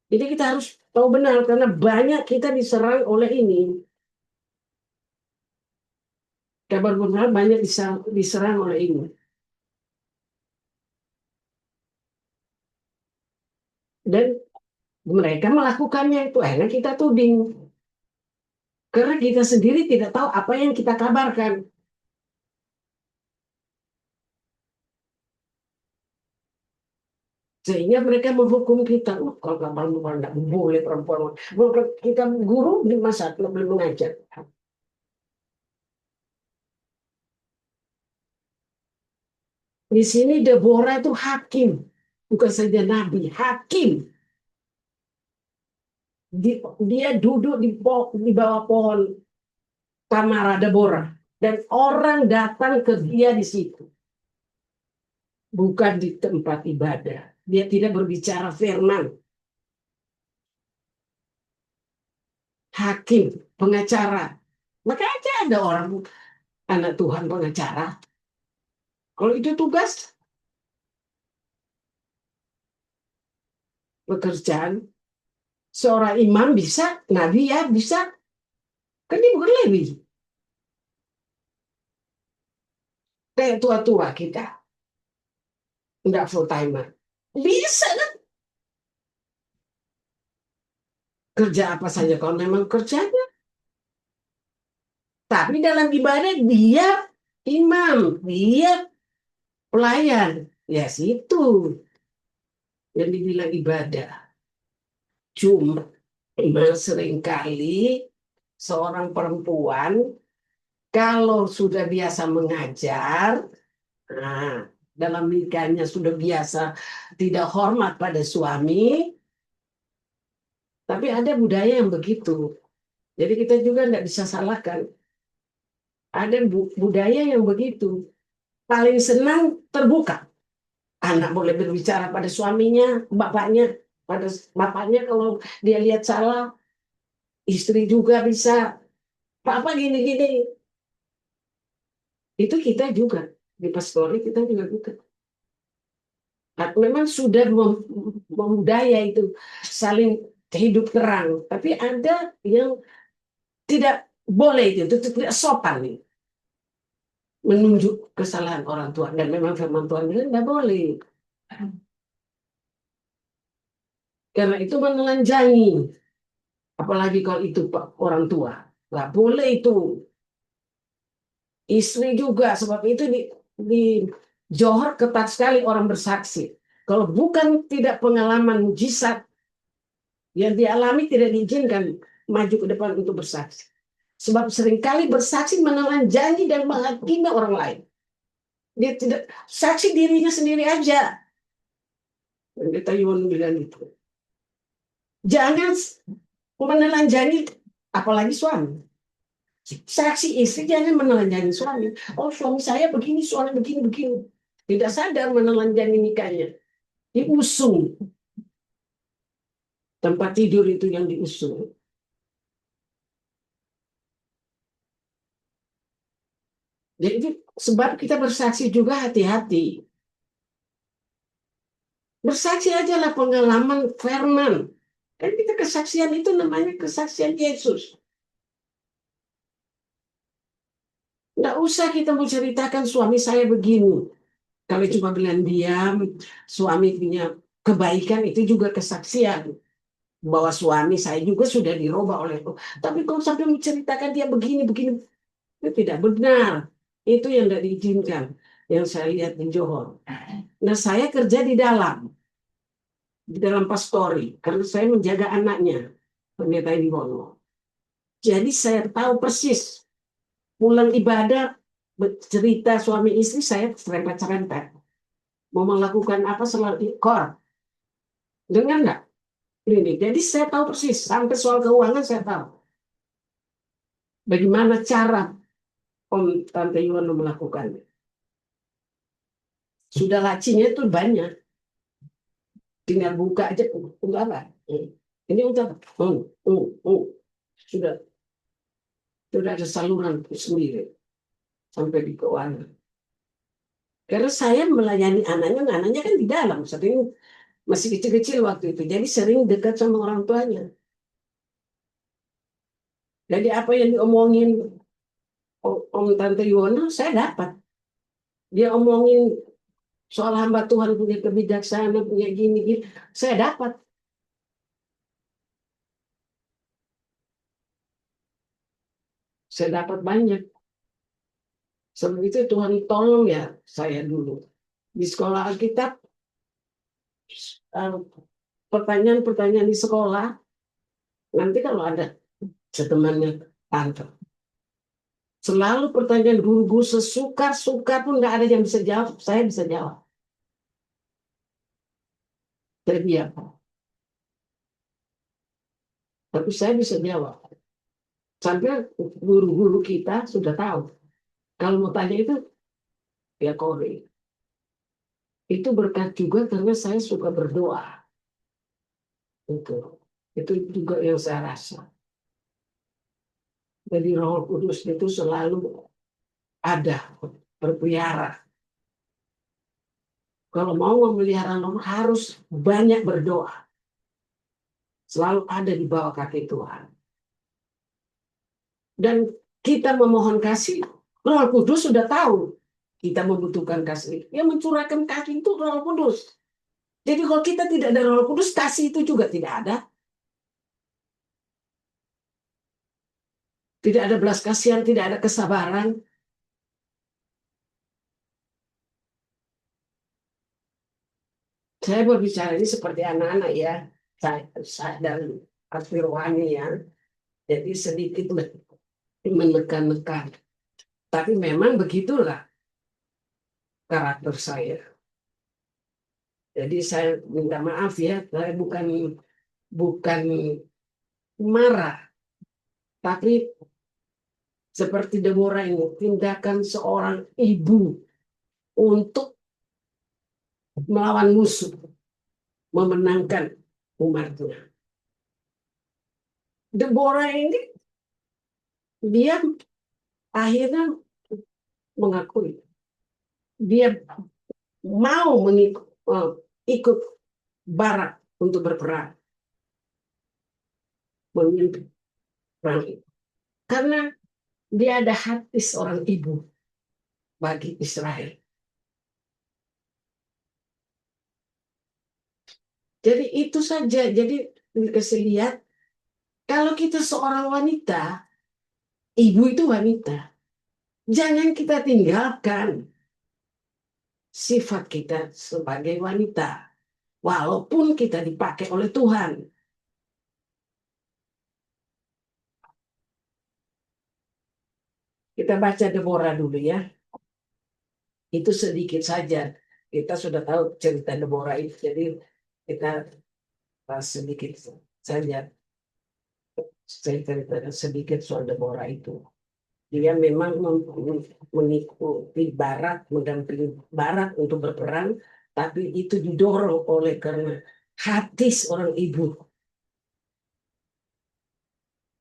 Jadi kita harus tahu benar karena banyak kita diserang oleh ini. Kabar benar banyak diserang oleh ini. Dan mereka melakukannya itu, akhirnya kita tuding. Karena kita sendiri tidak tahu apa yang kita kabarkan. Sehingga mereka menghukum kita. Oh, kalau perempuan tidak boleh perempuan. Kita guru di masa boleh mengajar. Di sini Deborah itu hakim. Bukan saja nabi, hakim. Dia duduk di bawah pohon Tamara Deborah. Dan orang datang ke dia di situ. Bukan di tempat ibadah. Dia tidak berbicara firman. Hakim, pengacara. Maka aja ada orang anak Tuhan pengacara. Kalau itu tugas pekerjaan seorang imam bisa, nabi ya bisa. Kan dia bukan Lewi. Kayak tua-tua kita. Enggak full timer. Bisa kan? Kerja apa saja kalau memang kerjanya. Tapi dalam ibadah dia imam, dia pelayan. Ya situ yang dibilang ibadah. Cuma seringkali seorang perempuan kalau sudah biasa mengajar, nah, dalam nikahnya sudah biasa tidak hormat pada suami, Tapi ada budaya yang begitu. Jadi kita juga tidak bisa salahkan. Ada budaya yang begitu. Paling senang terbuka. Anak boleh berbicara pada suaminya, bapaknya, pada bapaknya kalau dia lihat salah, istri juga bisa. Papa gini-gini. Itu kita juga di pastori kita juga gitu. Memang sudah memudaya itu saling hidup terang, tapi ada yang tidak boleh itu tidak sopan nih menunjuk kesalahan orang tua, dan memang firman Tuhan bilang tidak boleh karena itu menelanjangi, apalagi kalau itu orang tua nggak boleh itu. Istri juga, sebab itu di Johor ketat sekali orang bersaksi. Kalau bukan tidak pengalaman mujizat yang dialami, tidak diizinkan maju ke depan untuk bersaksi. Sebab seringkali bersaksi menelanjangi dan menghakimi orang lain. Dia tidak saksi dirinya sendiri aja. Pendeta Yuwono bilang itu. Jangan menelanjangi apalagi suami. Saksi istri jangan menelanjangi suami. Oh, suami saya begini, suami begini, begini. Tidak sadar menelanjangi nikahnya. Diusung. Tempat tidur itu yang diusung. Jadi sebab kita bersaksi juga hati-hati. Bersaksi aja lah pengalaman firman. Kan kita kesaksian itu namanya kesaksian Yesus. Nggak usah kita mau ceritakan suami saya begini. Kalau cuma bilang diam, suami punya kebaikan itu juga kesaksian. Bahwa suami saya juga sudah dirubah oleh itu. Tapi kalau sampai menceritakan dia begini, begini, itu tidak benar. Itu yang tidak diizinkan. Yang saya lihat di Johor. Nah, saya kerja di dalam pastori, karena saya menjaga anaknya, pendeta Yuwono. Jadi saya tahu persis, pulang ibadah, cerita suami istri saya serempet-serempet. Mau melakukan apa selalu kor. Dengar nggak? Ini. Jadi saya tahu persis, sampai soal keuangan saya tahu. Bagaimana cara Om Tante Yuwono melakukannya. Sudah lacinya itu banyak. Tinggal buka aja, untuk apa? Ini untuk sudah ada saluran sendiri sampai di keuangan. Karena saya melayani anaknya kan di dalam, sering masih kecil-kecil waktu itu, jadi sering dekat sama orang tuanya. Jadi apa yang diomongin Om Tante Yuwono, saya dapat. Dia omongin soal hamba Tuhan punya kebijaksanaan, punya gini-gini, saya dapat. Saya dapat banyak. Sebab itu Tuhan tolong ya saya dulu. Di sekolah Alkitab, pertanyaan-pertanyaan di sekolah, nanti kalau ada temannya tante. Selalu pertanyaan guru-guru sesukar-sukar pun nggak ada yang bisa jawab, saya bisa jawab. Jadi apa? Tapi saya bisa jawab. Sampai guru-guru kita sudah tahu. Kalau mau tanya itu, ya Kori. Itu berkat juga karena saya suka berdoa. Itu juga yang saya rasa. Jadi Roh Kudus itu selalu ada, berpelihara. Kalau mau memelihara Roh harus banyak berdoa. Selalu ada di bawah kaki Tuhan. Dan kita memohon kasih, Roh Kudus sudah tahu kita membutuhkan kasih. Yang mencurahkan kasih itu Roh Kudus. Jadi kalau kita tidak ada Roh Kudus, kasih itu juga tidak ada. Tidak ada belas kasihan, tidak ada kesabaran. Saya berbicara ini seperti anak-anak ya. Saya dan arti rohani ya. Jadi sedikit menekan-nekan. Tapi memang begitulah karakter saya. Jadi saya minta maaf ya, saya bukan marah. Tapi seperti Deborah ini, tindakan seorang ibu untuk melawan musuh, memenangkan umatnya. Deborah ini dia akhirnya mengakui dia mau ikut Barak untuk berperang, memimpin perang itu. Karena dia ada hati seorang ibu bagi Israel. Jadi itu saja. Jadi dikasih lihat, kalau kita seorang wanita, ibu itu wanita, jangan kita tinggalkan sifat kita sebagai wanita, walaupun kita dipakai oleh Tuhan. Kita baca Deborah dulu ya. Itu sedikit saja. Kita sudah tahu cerita Deborah itu, jadi kita sedikit saja cerita sedikit soal Deborah itu. Dia memang mengikuti Barak, mendampingi Barak untuk berperang, tapi itu didorong oleh karena hati seorang ibu.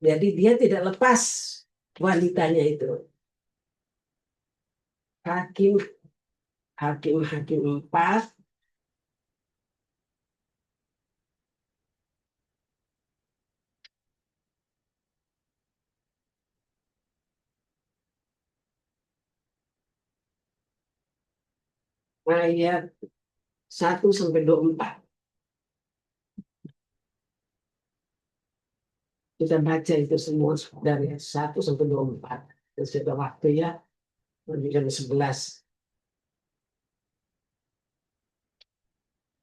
Jadi dia tidak lepas wanitanya itu. Hakim 4 ayat 1-24. Kita baca itu semua dari 1-24. Sudah waktu ya, jam 11.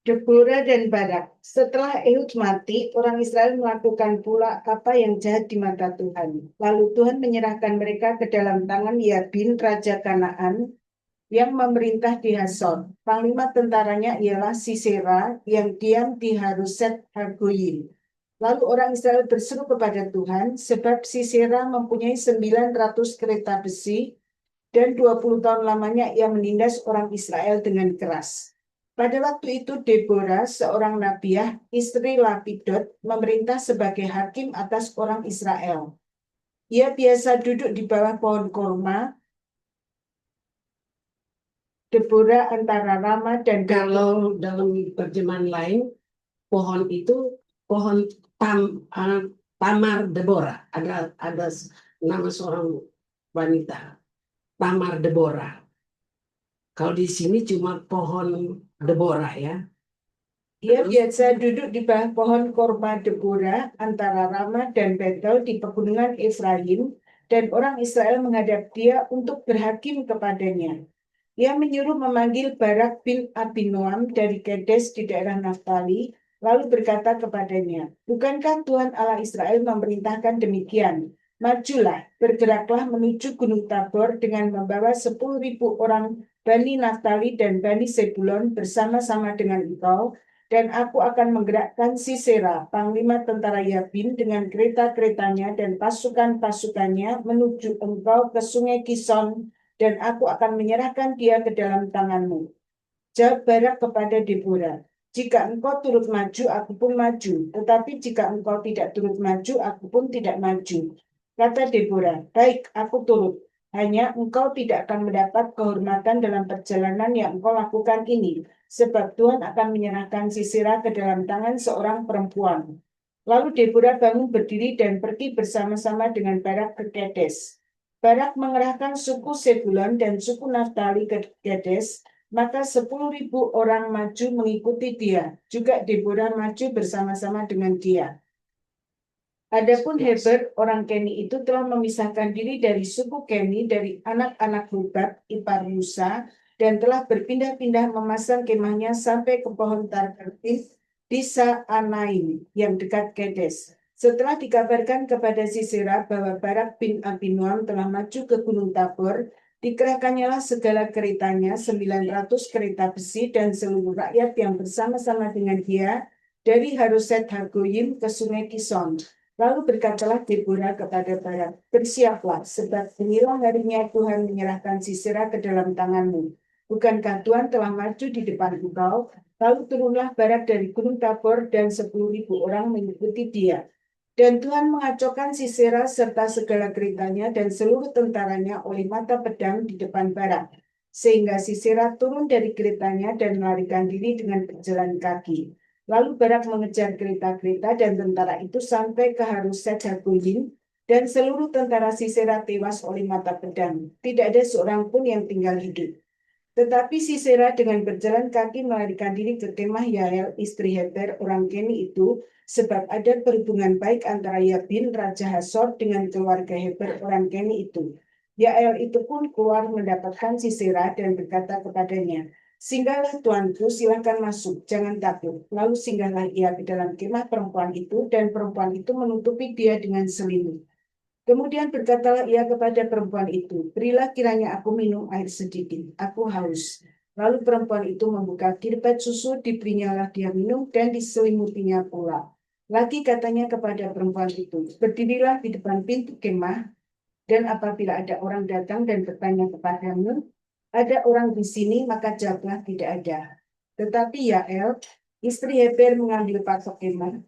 Deborah dan Barak. Setelah Ehud mati, orang Israel melakukan pula apa yang jahat di mata Tuhan. Lalu Tuhan menyerahkan mereka ke dalam tangan Yabin, Raja Kanaan, yang memerintah di Hasor. Panglima tentaranya ialah Sisera, yang diam di Haruset Hagoyim. Lalu orang Israel berseru kepada Tuhan, sebab Sisera mempunyai 900 kereta besi, dan 20 tahun lamanya ia menindas orang Israel dengan keras. Pada waktu itu Deborah, seorang nabiah, istri Lapidot, memerintah sebagai hakim atas orang Israel. Ia biasa duduk di bawah pohon korma. Deborah antara Rama dan Kalau dalam terjemahan lain, pohon itu pohon Tamar Deborah. Ada nama seorang wanita, Tamar Deborah. Kalau di sini cuma pohon Deborah ya. Ia biasa duduk di bawah pohon korma Deborah antara Rama dan Betel di pegunungan Efraim, dan orang Israel menghadap dia untuk berhakim kepadanya. Ia menyuruh memanggil Barak bin Abinoam dari Kedes di daerah Naftali, lalu berkata kepadanya, "Bukankah Tuhan Allah Israel memerintahkan demikian? Majulah, bergeraklah menuju Gunung Tabor dengan membawa 10.000 orang Bani Naftali dan Bani Sebulon bersama-sama dengan engkau, dan aku akan menggerakkan Sisera, panglima tentara Yabin, dengan kereta-keretanya dan pasukan-pasukannya menuju engkau ke sungai Kison, dan aku akan menyerahkan dia ke dalam tanganmu." Jawab Barak kepada Deborah, "Jika engkau turut maju, aku pun maju. Tetapi jika engkau tidak turut maju, aku pun tidak maju." Kata Deborah, "Baik, aku turut. Hanya engkau tidak akan mendapat kehormatan dalam perjalanan yang engkau lakukan ini, sebab Tuhan akan menyerahkan Sisera ke dalam tangan seorang perempuan." Lalu Deborah bangun berdiri dan pergi bersama-sama dengan Barak ke Kedes. Barak mengerahkan suku Sebulon dan suku Naftali ke Kedes, maka 10.000 orang maju mengikuti dia. Juga Deborah maju bersama-sama dengan dia. Adapun Heber, orang Keni itu telah memisahkan diri dari suku Keni dari anak-anak Hubab, ipar Musa, dan telah berpindah-pindah memasang kemahnya sampai ke pohon Tarkertis di Saanaim yang dekat Kedes. Setelah dikabarkan kepada Sisera bahwa Barak bin Abinoam telah maju ke Gunung Tabor, dikerahkannyalah segala keretanya, 900 kereta besi, dan seluruh rakyat yang bersama-sama dengan dia dari Haruset Hagoyim ke sungai Kison. Lalu berkatalah Deborah kepada Barak, bersiaplah, sebab inilah harinya Tuhan menyerahkan Sisera ke dalam tanganmu. Bukankah Tuhan telah maju di depan engkau? Lalu turunlah Barak dari Gunung Tabor dan 10.000 orang mengikuti dia. Dan Tuhan mengacaukan Sisera serta segala keretanya dan seluruh tentaranya oleh mata pedang di depan Barak. Sehingga Sisera turun dari keretanya dan melarikan diri dengan berjalan kaki. Lalu Barak mengejar kereta-kereta dan tentara itu sampai ke Haruset Hagoyim, dan seluruh tentara Sisera tewas oleh mata pedang. Tidak ada seorang pun yang tinggal hidup. Tetapi Sisera dengan berjalan kaki melarikan diri ke kemah Yael, istri Heber orang Keni itu, sebab ada perhubungan baik antara Yabin, Raja Hasor, dengan keluarga Heber orang Keni itu. Yael itu pun keluar mendapatkan Sisera dan berkata kepadanya, singgahlah tuanku, silakan masuk, jangan takut. Lalu singgahlah ia ke dalam kemah perempuan itu, dan perempuan itu menutupi dia dengan selimut. Kemudian berkatalah ia kepada perempuan itu, berilah kiranya aku minum air sedikit, aku haus. Lalu perempuan itu membuka kirpet susu, diberinyalah dia minum, dan diselimutinya pula. Lagi katanya kepada perempuan itu, berdirilah di depan pintu kemah, dan apabila ada orang datang dan bertanya kepadamu, ada orang di sini, maka jawablah tidak ada. Tetapi Yael, istri Heber mengambil patok kemah,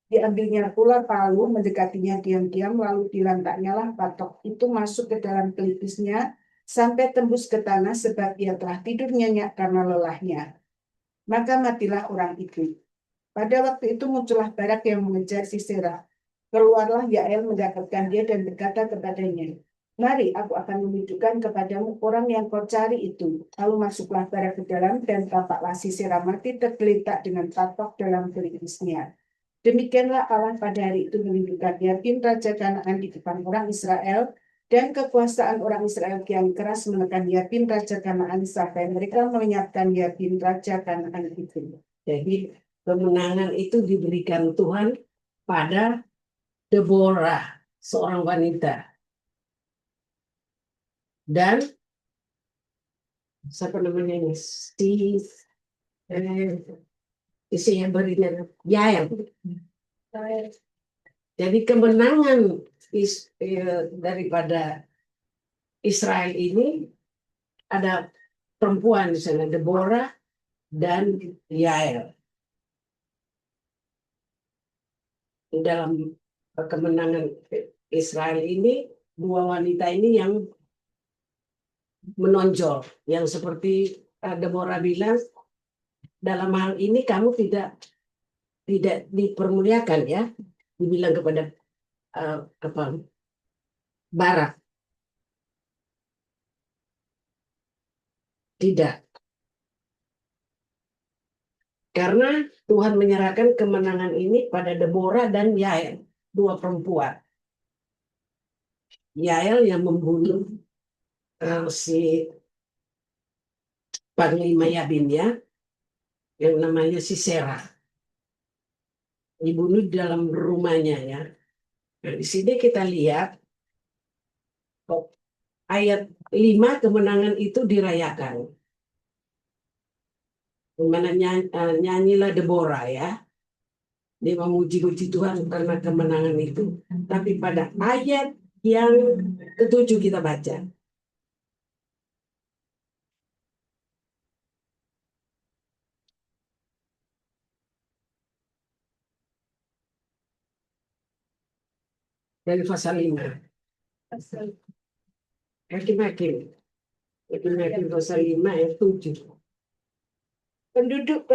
diambilnya pula palu, mendekatinya diam-diam, lalu dilantaknya lah patok itu masuk ke dalam pelipisnya sampai tembus ke tanah sebab ia telah tidur nyenyak karena lelahnya. Maka matilah orang itu. Pada waktu itu muncullah Barak yang mengejar Sisera. Keluarlah Yael mendapatkan dia dan berkata kepadanya, mari aku akan menunjukkan kepadamu orang yang kau cari itu. Lalu masuklah Barak ke dalam dan tampaklah Sisera mati tergeletak dengan patok dalam pelipisnya. Demikianlah Allah pada hari itu menunjukkan Yabin Raja Kanaan di depan orang Israel, dan kekuasaan orang Israel kian keras menekan Yabin Raja Kanaan sampai mereka melenyapkan Yabin Raja Kanaan itu. Jadi kemenangan itu diberikan Tuhan pada Deborah, seorang wanita. Dan siapa namanya ini? Isinya berinya Yael. Jadi kemenangan daripada Israel ini ada perempuan di sana, Deborah dan Yael. Dalam kemenangan Israel ini, dua wanita ini yang menonjol, yang seperti Deborah bilang, dalam hal ini kamu tidak dipermuliakan ya, dibilang kepada Barak, tidak, karena Tuhan menyerahkan kemenangan ini pada Deborah dan Yael, dua perempuan. Yael yang membunuh si Panglima Yabin ya, yang namanya Sisera, dibunuh di dalam rumahnya ya. Nah, di sini kita lihat ayat 5 kemenangan itu dirayakan. Dimana nyanyilah Deborah ya. Dia memuji-muji Tuhan karena kemenangan itu. Tapi pada ayat yang ke-7 kita baca. Dari pasal 5. Hakim-hakim. Hakim-hakim pasal 5 ayat 7. Penduduk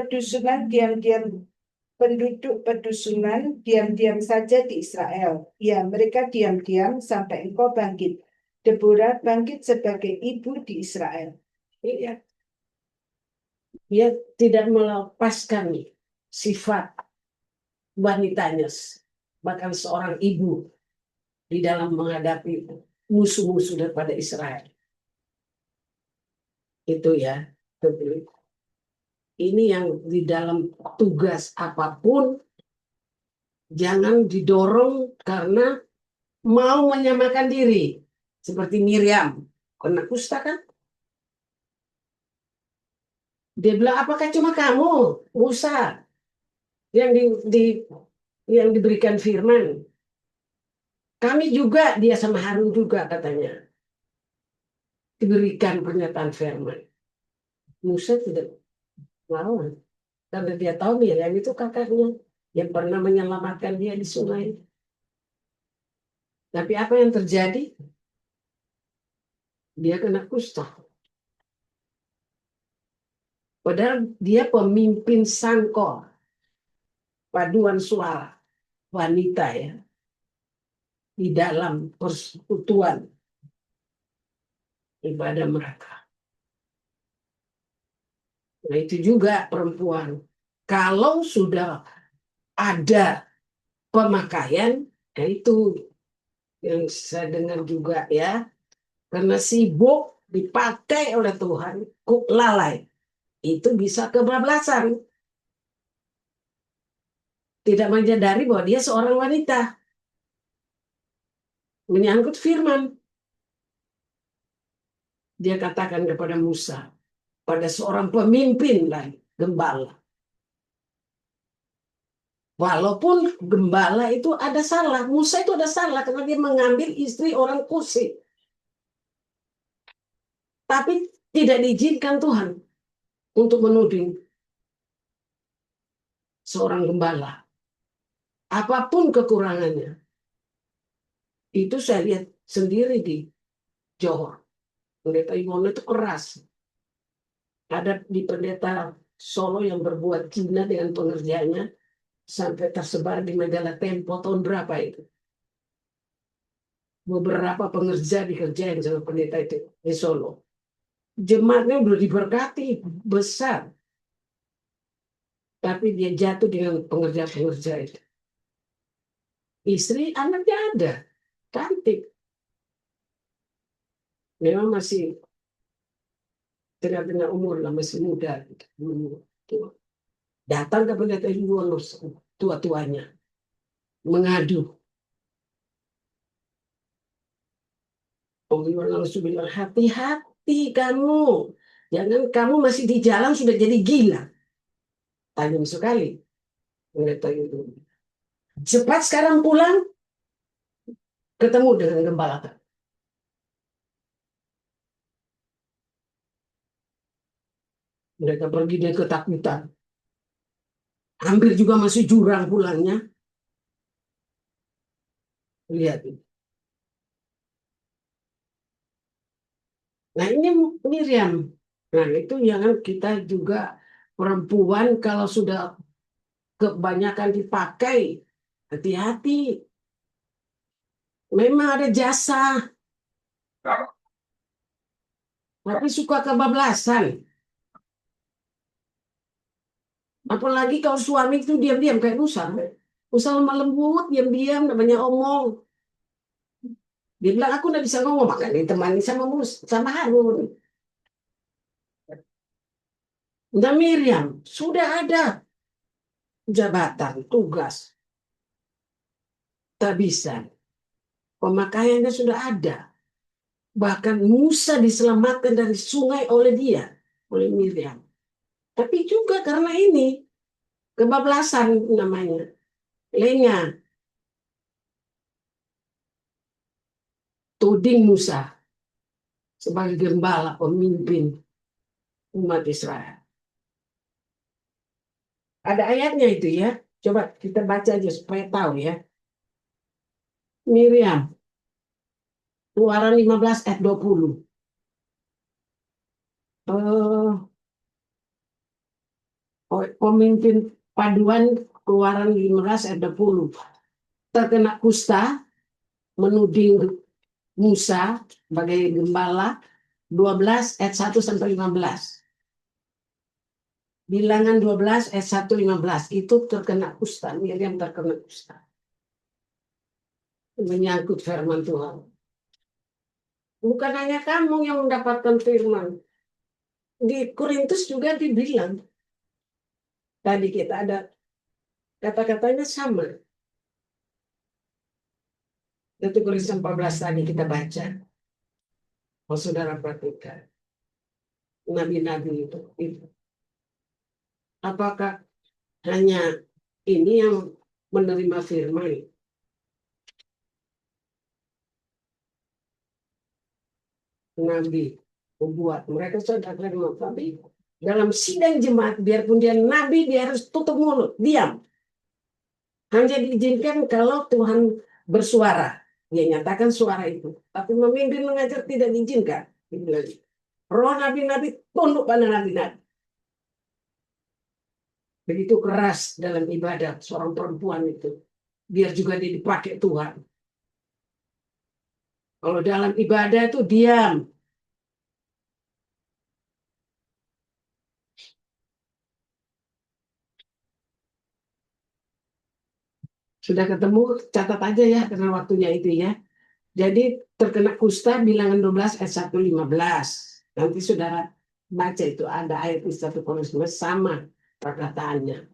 pedusunan diam-diam saja di Israel. Ya, mereka diam-diam sampai engkau bangkit. Deborah bangkit sebagai ibu di Israel. Iya. Dia tidak melepaskan sifat wanitanya, bahkan seorang ibu di dalam menghadapi musuh-musuh daripada Israel. Itu ya. Ini yang di dalam tugas apapun jangan didorong karena mau menyamakan diri. Seperti Miriam, kena kusta kan? Dia bilang, apakah cuma kamu, Musa, yang yang diberikan firman? Kami juga, dia sama Harun juga katanya, diberikan pernyataan firman. Musa tidak melawan. Karena dia tahu Miriam itu kakaknya yang pernah menyelamatkan dia di sungai. Tapi apa yang terjadi? Dia kena kusta. Padahal dia pemimpin sangkor, paduan suara wanita ya, di dalam persekutuan ibadah mereka. Nah itu juga perempuan. Kalau sudah ada pemakaian, ya itu yang saya dengar juga ya, karena sibuk dipakai oleh Tuhan, kok lalai, itu bisa kebablasan. Tidak menyadari bahwa dia seorang wanita. Menyangkut firman. Dia katakan kepada Musa, pada seorang pemimpin lagi, gembala. Walaupun gembala itu ada salah, Musa itu ada salah karena dia mengambil istri orang Kusi. Tapi tidak diizinkan Tuhan untuk menuding seorang gembala. Apapun kekurangannya. Itu saya lihat sendiri di Johor. Pendeta Iwono itu keras. Ada di pendeta Solo yang berbuat zina dengan pengerjanya sampai tersebar di majalah Tempo tahun berapa itu. Beberapa pengerja dikerjain sama pendeta itu di Solo. Jemaatnya udah diberkati besar. Tapi dia jatuh dengan pengerja-pengerja itu. Istri, anaknya ada. Cantik. Memang masih tengah-tengah umur lah, masih muda. Datang ke pendeta Yuwono tua-tuanya. Mengadu. Om Yuwono langsung bilang, hati-hati kamu. Jangan kamu masih di jalan sudah jadi gila. Tajam sekali. Pendeta Yuwono. Cepat sekarang pulang. Ketemu dengan gembala. Mereka pergi dia ketakutan. Hampir juga masih jurang pulangnya. Lihat. Nah ini Miriam. Nah itu jangan kita juga perempuan kalau sudah kebanyakan dipakai. Hati-hati. Memang ada jasa. Tapi suka kebablasan. Apalagi kalau suami itu diam-diam kayak Musa. Musa lemah lembut, diam-diam, namanya omong. Dia bilang, aku nggak bisa ngomong. Makanya ditemani sama sama Harun. Nah Miriam, sudah ada jabatan, tugas. Tak bisa. Pemakaiannya sudah ada. Bahkan Musa diselamatkan dari sungai oleh dia, oleh Miriam. Tapi juga karena ini, kebablasan namanya. Lengah. Tuding Musa sebagai gembala pemimpin umat Israel. Ada ayatnya itu ya. Coba kita baca aja supaya tahu ya. Miriam. Keluaran 15 ayat 20. Pemimpin paduan Keluaran 15 ayat 20. Terkena kusta, menuding Musa sebagai gembala 12 ayat 1 sampai 15. Bilangan 12 ayat 1 15 itu terkena kusta, Miriam terkena kusta. Menyangkut firman Tuhan. Bukan hanya kamu yang mendapatkan firman. Di Korintus juga dibilang. Tadi kita ada kata-katanya sama. 1 Korintus 14 tadi kita baca. Oh saudara perhatikan. Nabi-nabi itu. Apakah hanya ini yang menerima firman? nabi membuat mereka sudah terima, tapi dalam sidang jemaat biarpun dia nabi dia harus tutup mulut, diam. Hanya diizinkan kalau Tuhan bersuara, dia nyatakan suara itu. Tapi memimpin mengajar tidak diizinkan. Roh nabi-nabi tunduk pada nabi-nabi. Begitu keras dalam ibadah seorang perempuan itu, biar juga dia dipakai Tuhan. Kalau dalam ibadah itu diam. Sudah ketemu, catat aja ya karena waktunya itu ya. Jadi terkena kusta bilangan 12 ayat 1:15. Nanti saudara baca itu ada ayat di 1 Korintus sama perkataannya.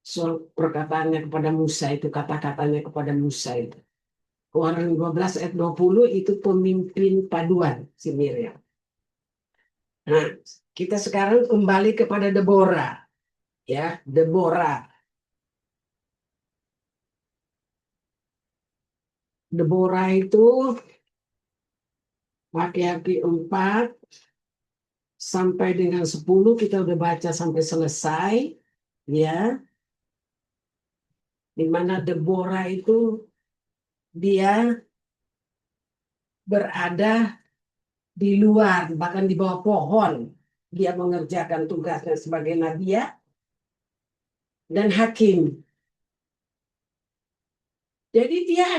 Soal perkataannya kepada Musa itu, kata-katanya kepada Musa itu. Keluaran 12 ayat 20 itu pemimpin paduan si Miriam. Nah, kita sekarang kembali kepada Deborah. Ya, Deborah. Deborah itu laki-laki 4 sampai dengan 10 kita udah baca sampai selesai. Ya, di mana Deborah itu dia berada di luar, bahkan di bawah pohon. Dia mengerjakan tugasnya sebagai nabiya dan hakim. Jadi dia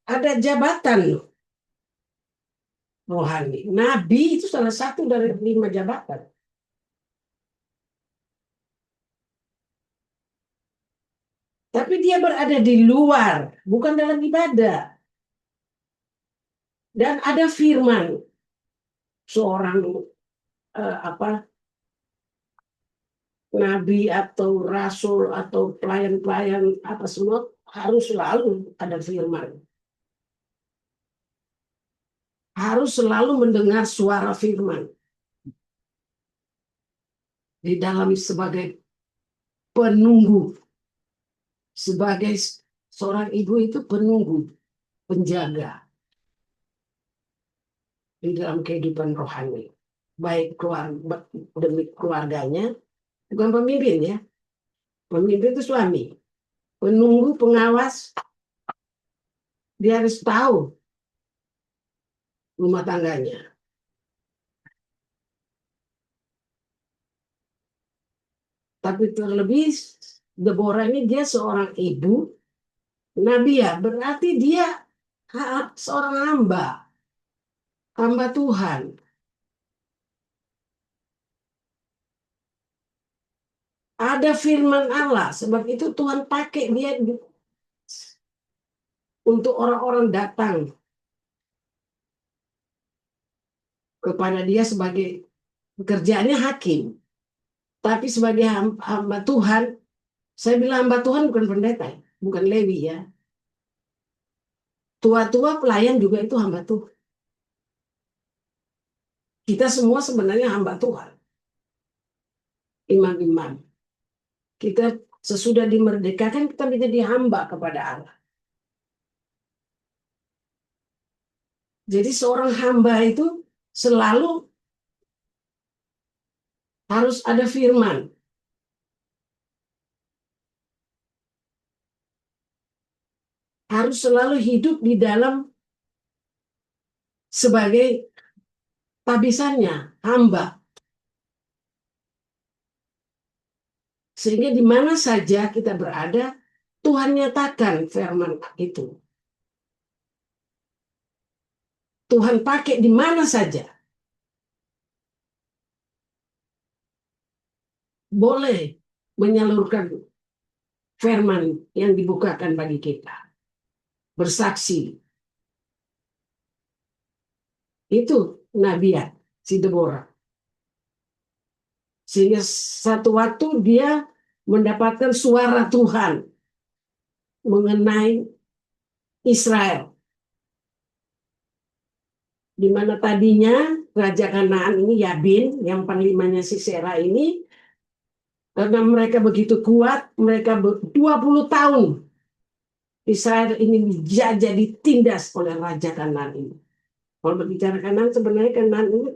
ada jabatan rohani. Nabi itu salah satu dari 5 jabatan. Tapi dia berada di luar, bukan dalam ibadah. Dan ada firman seorang nabi atau rasul atau pelayan-pelayan apa semua harus selalu ada firman. Harus selalu mendengar suara firman. Di dalam sebagai penunggu. Sebagai seorang ibu itu penunggu, penjaga. Di dalam kehidupan rohani. Baik demi keluarganya, bukan pemimpin ya. Pemimpin itu suami. Penunggu, pengawas, dia harus tahu rumah tangganya. Tapi terlebih Deborah ini dia seorang ibu, nabi ya, berarti dia seorang hamba Tuhan. Ada firman Allah, sebab itu Tuhan pakai dia untuk orang-orang datang kepada dia sebagai pekerjaannya hakim. Tapi sebagai hamba Tuhan, saya bilang hamba Tuhan bukan pendeta, bukan Lewi ya. Tua-tua pelayan juga itu hamba Tuhan. Kita semua sebenarnya hamba Tuhan. Imam-imam. Kita sesudah dimerdekakan kita menjadi hamba kepada Allah. Jadi seorang hamba itu selalu harus ada firman. Harus selalu hidup di dalam sebagai tabisannya, hamba. Sehingga di mana saja kita berada, Tuhan nyatakan firman itu. Tuhan pakai di mana saja. Boleh menyalurkan firman yang dibukakan bagi kita. Bersaksi. Itu nabiat si Deborah. Sehingga satu waktu dia mendapatkan suara Tuhan mengenai Israel. Di mana tadinya Raja Kanaan ini Yabin, yang panglimanya Sisera ini, karena mereka begitu kuat, mereka 20 tahun Israel ini dijajah, ditindas oleh Raja Kanaan ini. Kalau berbicara Kanaan, sebenarnya Kanaan ini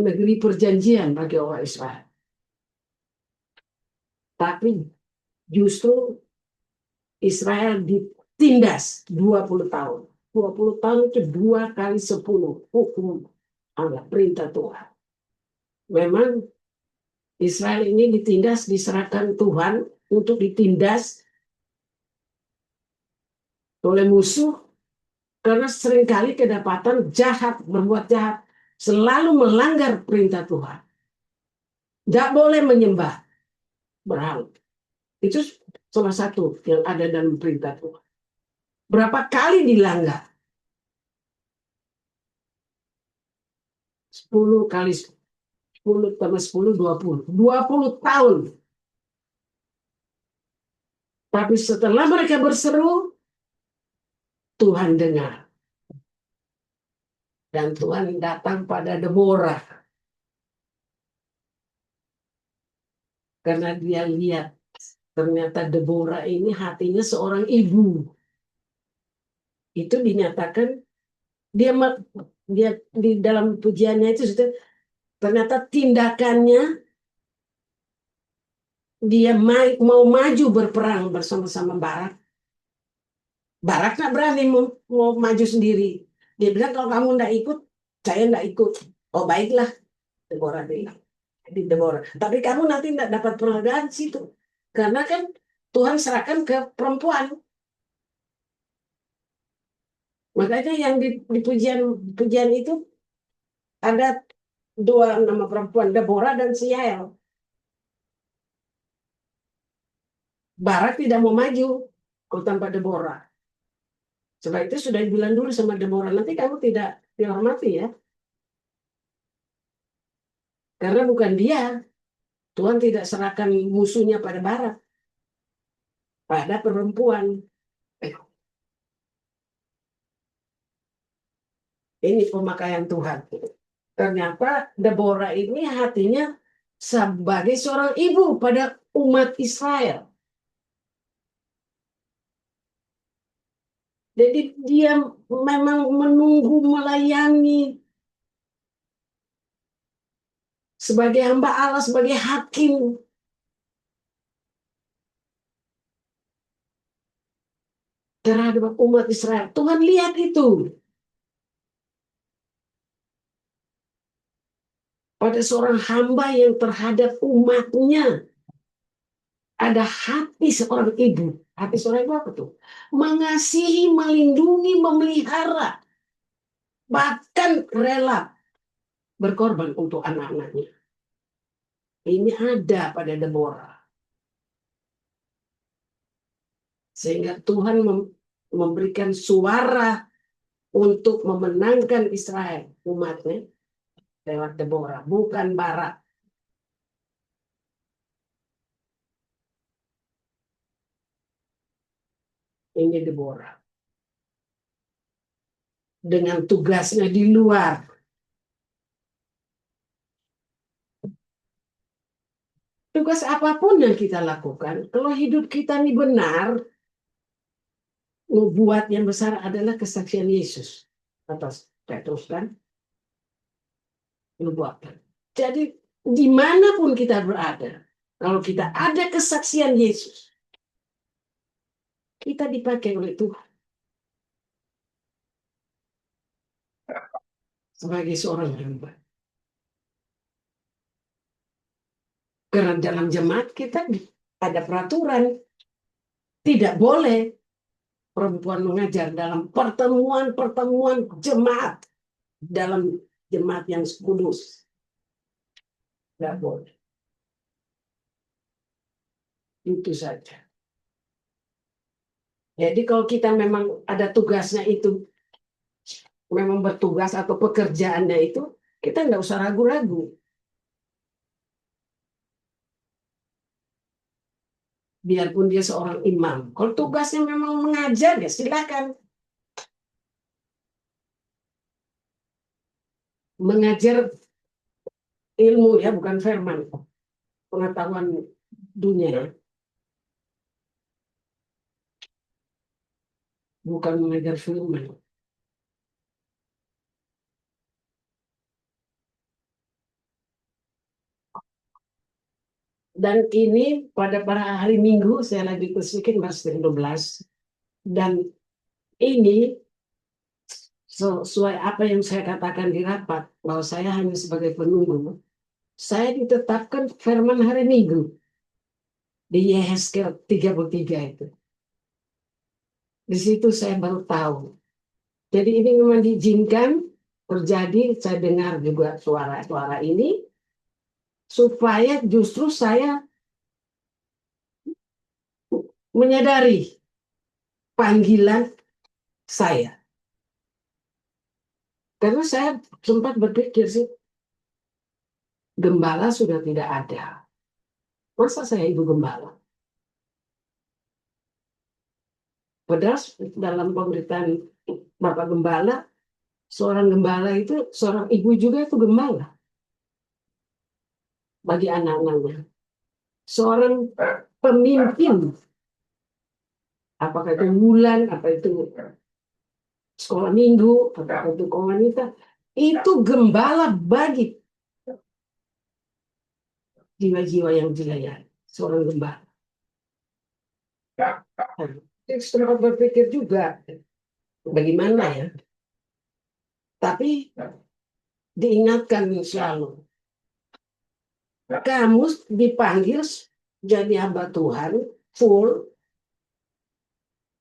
negeri perjanjian bagi orang Israel. Tapi justru Israel ditindas 20 tahun. 20 tahun itu 2 kali 10 hukum Allah, perintah Tuhan. Memang Israel ini ditindas, diserahkan Tuhan untuk ditindas oleh musuh karena seringkali kedapatan jahat, berbuat jahat, selalu melanggar perintah Tuhan. Tidak boleh menyembah berhala. Itu salah satu yang ada dalam perintah Tuhan. Berapa kali dilanggar? 10 kali 10 tambah 10, 20. 20 tahun. Tapi setelah mereka berseru, Tuhan dengar. Dan Tuhan datang pada Deborah. Karena dia lihat ternyata Deborah ini hatinya seorang ibu. Itu dinyatakan dia dia di dalam pujiannya itu ternyata tindakannya dia mau maju berperang bersama-sama Barak. Barak nggak berani mau maju sendiri. Dia bilang kalau kamu nggak ikut, saya nggak ikut. Oh baiklah, Deborah bilang. Di Deborah. Tapi kamu nanti nggak dapat penghargaan situ, karena kan Tuhan serahkan ke perempuan. Makanya yang di pujian itu ada 2 nama perempuan, Deborah dan Yael. Barak tidak mau maju kalau tanpa Deborah. Sebab itu sudah bilang dulu sama Deborah, nanti kamu tidak dihormati ya. Karena bukan dia. Tuhan tidak serahkan musuhnya pada Barak. Pada perempuan. Ini pemakaian Tuhan. Ternyata Deborah ini hatinya sebagai seorang ibu pada umat Israel. Jadi dia memang menunggu melayani sebagai hamba Allah, sebagai hakim. Terhadap umat Israel. Tuhan lihat itu. Pada seorang hamba yang terhadap umatnya. Ada hati seorang ibu. Hati seorang ibu apa tuh? Mengasihi, melindungi, memelihara. Bahkan rela berkorban untuk anak-anaknya. Ini ada pada Deborah. Sehingga Tuhan memberikan suara untuk memenangkan Israel, umatnya, lewat Deborah, bukan Barak. Ini Deborah. Dengan tugasnya di luar. Tugas apapun yang kita lakukan, kalau hidup kita ini benar, nubuat yang besar adalah kesaksian Yesus atas Petrus kan, nubuatan. Jadi dimanapun kita berada, kalau kita ada kesaksian Yesus, kita dipakai oleh Tuhan sebagai seorang hamba. Karena dalam jemaat kita ada peraturan, tidak boleh perempuan mengajar dalam pertemuan jemaat, dalam jemaat yang kudus. Tidak boleh. Itu saja. Jadi kalau kita memang ada tugasnya itu, memang bertugas atau pekerjaannya itu, kita nggak usah ragu-ragu. Biarpun dia seorang imam. Kalau tugasnya memang mengajar, ya silakan. Mengajar ilmu ya, bukan firman. Pengetahuan dunia. bukan mengajar firman. Dan ini pada hari Minggu saya lagi kusikin Mas 12, dan ini sesuai apa yang saya katakan di rapat bahwa saya hanya sebagai penunggu. Saya ditetapkan firman hari Minggu di Yehezkel 33 itu. Di situ saya baru tahu. Jadi ini memang diizinkan terjadi, saya dengar juga suara-suara ini supaya justru saya menyadari panggilan saya. Karena saya sempat berpikir sih, gembala sudah tidak ada. Masa saya ibu gembala? Padahal dalam pemberitaan Bapak Gembala, seorang gembala itu, seorang ibu juga itu gembala bagi anak-anaknya. Seorang pemimpin, apakah itu bulan, apa itu sekolah minggu, apakah itu komunitas, itu gembala bagi jiwa-jiwa yang dilayani, seorang gembala. Setelah berpikir juga, bagaimana ya? Tapi diingatkan selalu, kamu dipanggil jadi hamba Tuhan full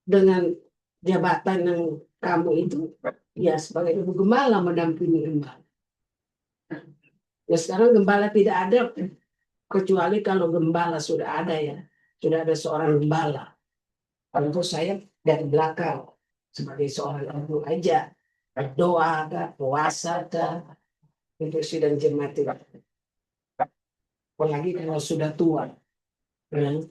dengan jabatan yang kamu itu, ya sebagai ibu gembala mendampingi gembala. Ya sekarang gembala tidak ada, kecuali kalau gembala sudah ada ya, sudah ada seorang gembala. Tentu saya dari belakang sebagai seorang ibu aja, doa, puasa, untuk sidang jemaat. Apalagi kalau sudah tua, ya.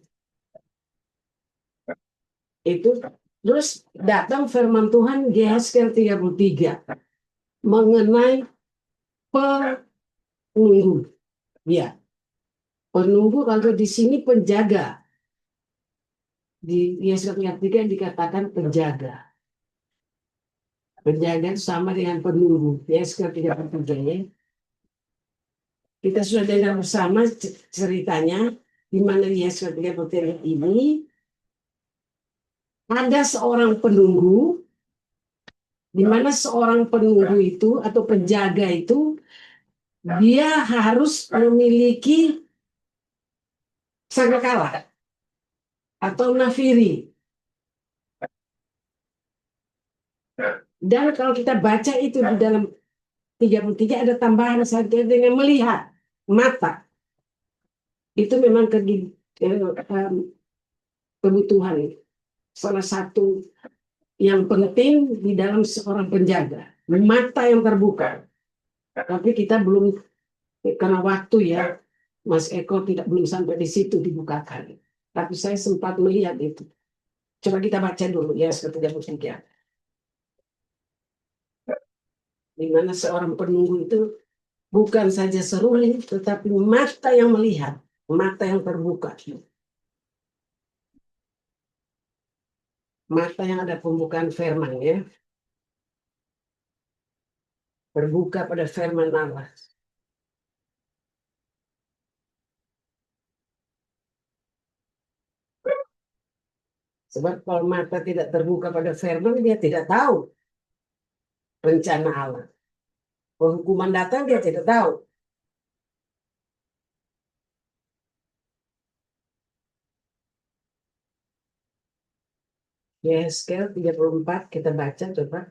Itu terus datang firman Tuhan Yehezkel 33 mengenai penunggu. Ya, penunggu kalau di sini penjaga. Di Yehezkel 33 dikatakan penjaga. Penjaga sama dengan penunggu. Yehezkel 33 ya. Kita sudah dengar bersama ceritanya di mana Yehezkel 33 ini ada seorang penunggu, di mana seorang penunggu itu atau penjaga itu dia harus memiliki sangkakala atau nafiri. Dan kalau kita baca itu di dalam 33 ada tambahan saja dengan melihat mata. Itu memang kebutuhan, salah satu yang penting di dalam seorang penjaga, mata yang terbuka. Tapi kita belum, karena waktu ya, Mas Eko belum sampai di situ dibukakan. Tapi saya sempat melihat itu. Coba kita baca dulu ya, seperti yang di mana seorang penunggu itu bukan saja seruling, tetapi mata yang melihat, mata yang terbuka. Mata yang ada pembukaan firman ya. Terbuka pada firman Allah. Sebab kalau mata tidak terbuka pada firman, dia tidak tahu rencana Allah. Hukuman datang, dia tidak tahu. Yehezkel 34 kita baca coba.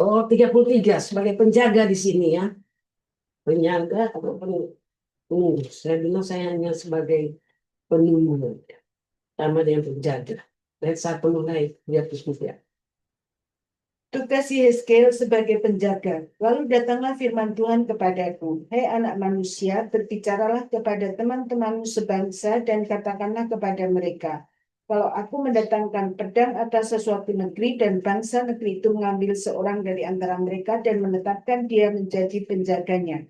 Oh, 33 sebagai penjaga di sini ya. Penjaga atau penunggu. Saya bilang saya hanya sebagai penunggu. Sama dengan penjaga. Ayat 1 mulai, dia terus ya. Tugas Yehezkel sebagai penjaga. Lalu datanglah firman Tuhan kepadaku, hai anak manusia, berbicaralah kepada teman-temanmu sebangsa dan katakanlah kepada mereka, kalau aku mendatangkan pedang atas sesuatu negeri dan bangsa negeri itu mengambil seorang dari antara mereka dan menetapkan dia menjadi penjaganya.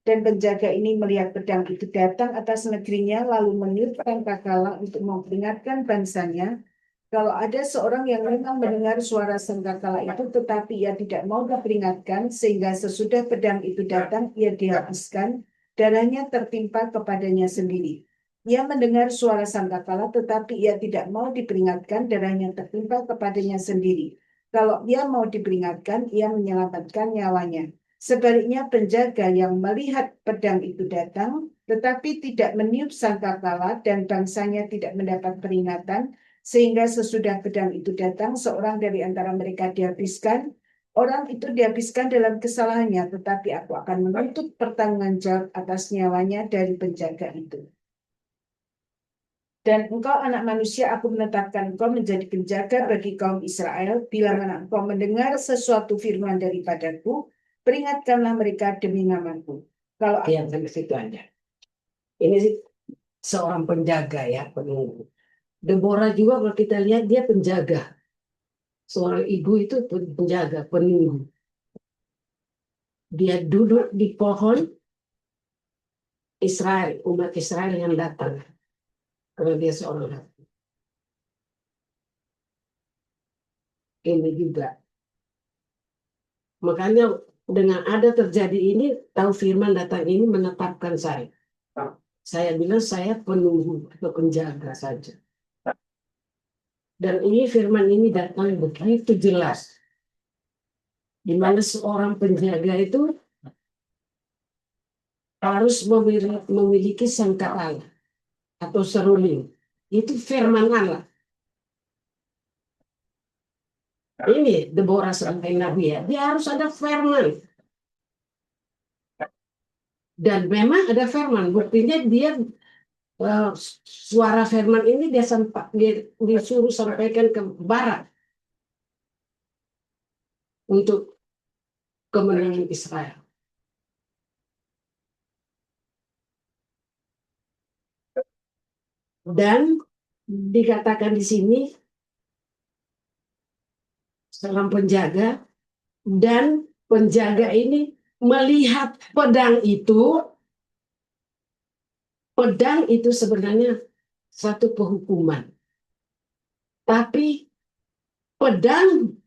Dan penjaga ini melihat pedang itu datang atas negerinya lalu meniup sangkakala untuk memperingatkan bangsanya, Kalau ada seorang yang memang mendengar suara sangkakala itu, tetapi ia tidak mau diperingatkan, sehingga sesudah pedang itu datang, ia dihabiskan, darahnya tertimpa kepadanya sendiri. Ia mendengar suara sangkakala, tetapi ia tidak mau diperingatkan, darahnya tertimpa kepadanya sendiri. Kalau ia mau diperingatkan, ia menyelamatkan nyawanya. Sebaliknya, penjaga yang melihat pedang itu datang, tetapi tidak meniup sangkakala dan bangsanya tidak mendapat peringatan, sehingga sesudah pedang itu datang, seorang dari antara mereka dihabiskan. Orang itu dihabiskan dalam kesalahannya, tetapi aku akan menuntut pertanggungan jawab atas nyawanya dari penjaga itu. Dan engkau anak manusia, aku menetapkan engkau menjadi penjaga bagi kaum Israel. Bila mana engkau mendengar sesuatu firman daripadaku, peringatkanlah mereka demi namaku. Kalau Yang sampai situ aja. Ini sih seorang penjaga ya, penunggu. Deborah juga kalau kita lihat dia penjaga. Seorang ibu itu penjaga, penunggu. Dia duduk di pohon Israel, umat Israel yang datang. Karena dia seorang hati. Ini juga. Makanya dengan ada terjadi ini, tahu firman datang ini menetapkan saya. Saya bilang saya penunggu atau penjaga saja. Dan ini firman ini datang begitu jelas. Di mana seorang penjaga itu harus memiliki sangkakala atau seruling. Itu firman Allah. Ini Deborah sebagai nabi ya. Dia harus ada firman. Dan memang ada firman. Buktinya dia suara firman ini dia disuruh sampaikan ke barat untuk kemenangan Israel. Dan dikatakan di sini seorang penjaga, dan penjaga ini melihat pedang itu sebenarnya satu penghukuman. Tapi pedang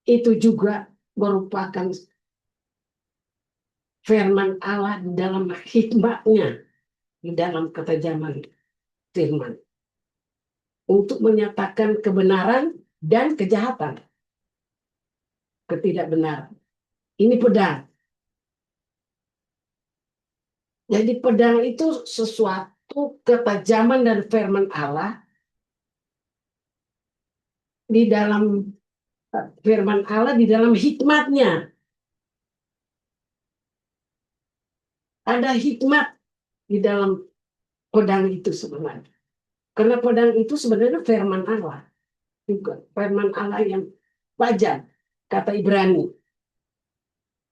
itu juga merupakan firman Allah di dalam hikmatnya, di dalam ketajaman firman. Untuk menyatakan kebenaran dan kejahatan. Ketidakbenaran. Ini pedang. Jadi pedang itu sesuatu ketajaman dan firman Allah di dalam firman Allah di dalam hikmatnya. Ada hikmat di dalam pedang itu sebenarnya. Karena pedang itu sebenarnya firman Allah. Juga firman Allah yang wajar, kata Ibrani.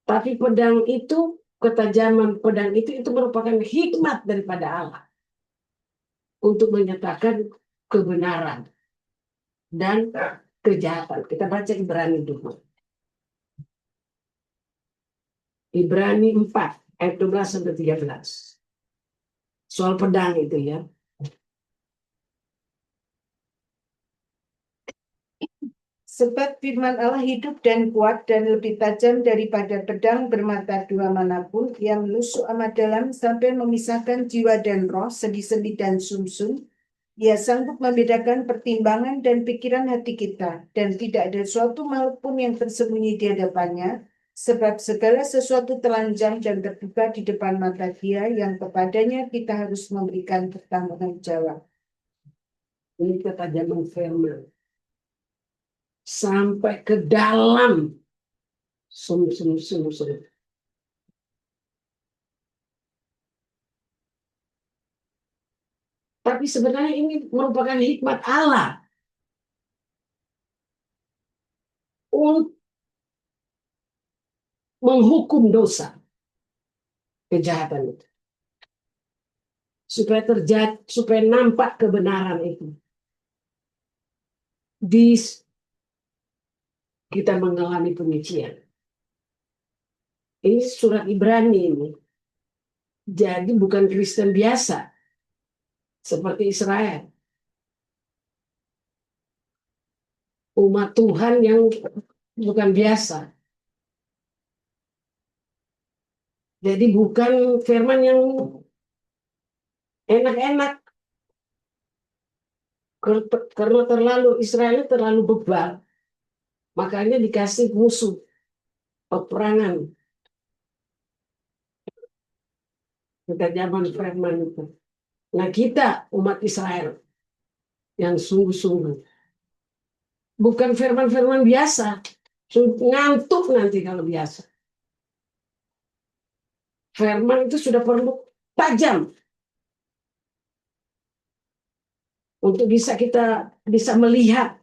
Tapi pedang itu, ketajaman pedang itu merupakan hikmat daripada Allah. Untuk menyatakan kebenaran dan kejahatan. Kita baca Ibrani dulu. Ibrani 4 ayat 12 sampai 13. Soal pedang itu ya. Sebab firman Allah hidup dan kuat dan lebih tajam daripada pedang bermata dua manapun, yang menusuk amat dalam sampai memisahkan jiwa dan roh, sendi-sendi dan sumsum. Ia sanggup membedakan pertimbangan dan pikiran hati kita, dan tidak ada suatu makhluk pun yang tersembunyi di hadapannya, sebab segala sesuatu telanjang dan terbuka di depan mata Dia, yang kepadanya kita harus memberikan pertanggungan jawab. Ini ketajaman firman. Sampai ke dalam sum-sum. Tapi sebenarnya ini merupakan hikmat Allah untuk menghukum dosa, kejahatan itu. Supaya nampak kebenaran itu. Kita mengalami penyucian. Ini surat Ibrani ini. Jadi bukan Kristen biasa. Seperti Israel. umat Tuhan yang bukan biasa. Jadi bukan firman yang enak-enak, karena terlalu Israel terlalu bebal, makanya dikasih musuh peperangan pada zaman firman itu. Nah kita umat Israel yang sungguh-sungguh, bukan firman-firman biasa, ngantuk nanti kalau biasa. Firman itu sudah perlu tajam untuk kita bisa melihat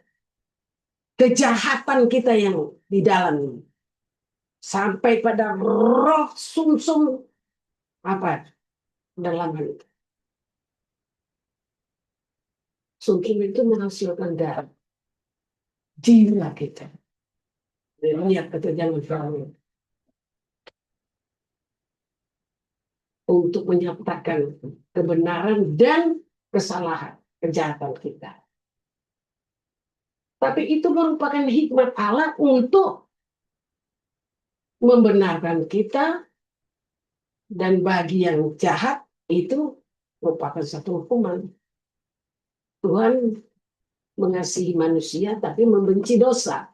kejahatan kita yang di dalam ini. Sampai pada roh sumsum apa dalam hal itu. Sumsum itu menghasilkan darah. Jiwa kita. Lihat kata jangan firman. Untuk menyatakan kebenaran dan kesalahan, kejahatan kita. Tapi itu merupakan hikmat Allah untuk membenarkan kita, dan bagi yang jahat itu merupakan satu hukuman. Tuhan mengasihi manusia tapi membenci dosa.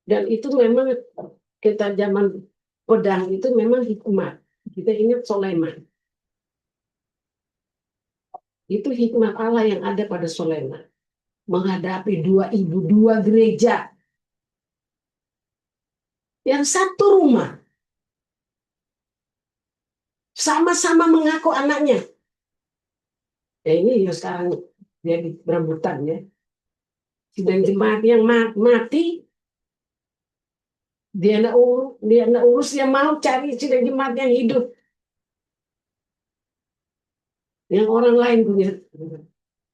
Dan itu memang kita zaman pedang itu memang hikmat. Kita ingat Soleman. Itu hikmat Allah yang ada pada Soleman. Menghadapi dua ibu, dua gereja. Yang satu rumah. Sama-sama mengaku anaknya. Ya ini ya sekarang jadi berebutan ya. Sidang jemaat yang mati, dia nak urus, dia mau cari sidang jemaat yang hidup. Yang orang lain punya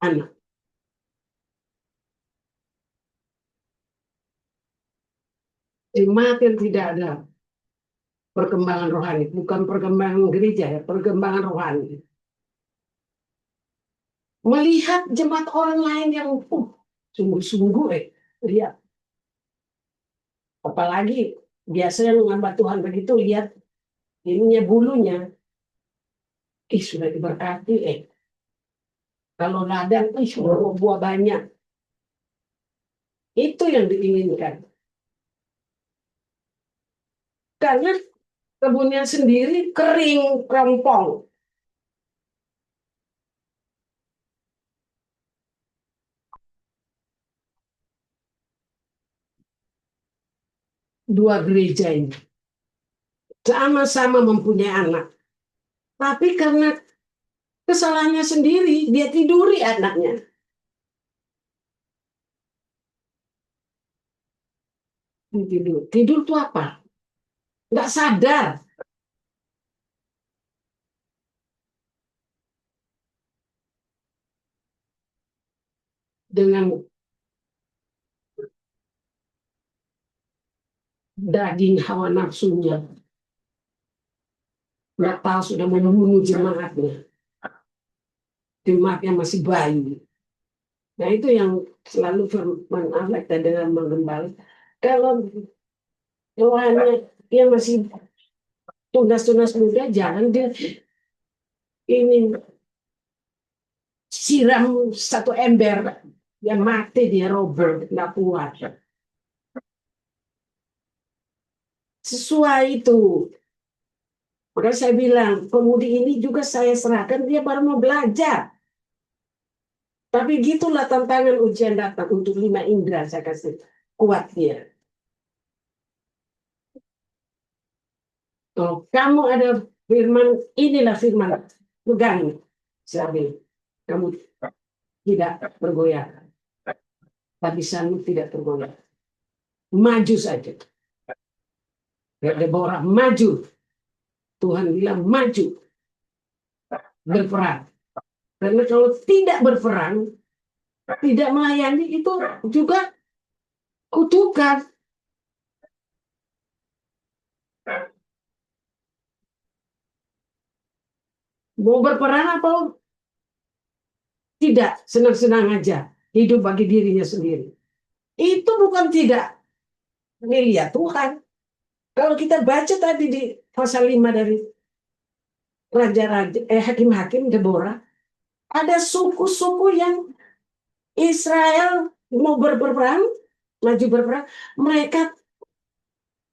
anak. Jemaat yang tidak ada perkembangan rohani, bukan perkembangan gereja ya, perkembangan rohani. Melihat jemaat orang lain yang sungguh-sungguh lihat. Apalagi biasanya menghambat Tuhan begitu, lihat ininya bulunya, sudah diberkati kalau ladang sudah buah banyak. Itu yang diinginkan. Karena kebunnya sendiri kering, kerompong. Dua gereja ini sama-sama mempunyai anak. Tapi karena kesalahannya sendiri, dia tiduri anaknya. Tidur. Tidur itu apa? Nggak sadar. Dengan daging hawa nafsunya. Nggak tahu sudah membunuh jemaatnya. Jemaatnya masih bayi. Nah itu yang selalu firman Allah kita dengan menggembala. Kalau rohani yang masih tunas-tunas muda, jangan dia ini siram satu ember yang mati, dia roboh, nggak kuat. Sesuai itu. Maka saya bilang, pemudi ini juga saya serahkan, dia baru mau belajar. Tapi gitulah tantangan ujian datang untuk 5 indera, saya kasih kuat dia. Kalau kamu ada firman, inilah firman, pegang. Saya bilang, kamu tidak bergoyah. Tabisanmu tidak tergoyah. Maju saja. Deborah maju. Tuhan bilang maju. Berperang. Karena kalau tidak berperang, tidak melayani itu juga kutukan. Mau berperang apa tidak, senang-senang aja hidup bagi dirinya sendiri. Itu bukan tidak melihat Tuhan. Kalau kita baca tadi di pasal 5 dari raja-raja, hakim-hakim Deborah, ada suku-suku yang Israel mau berperang, maju berperang, mereka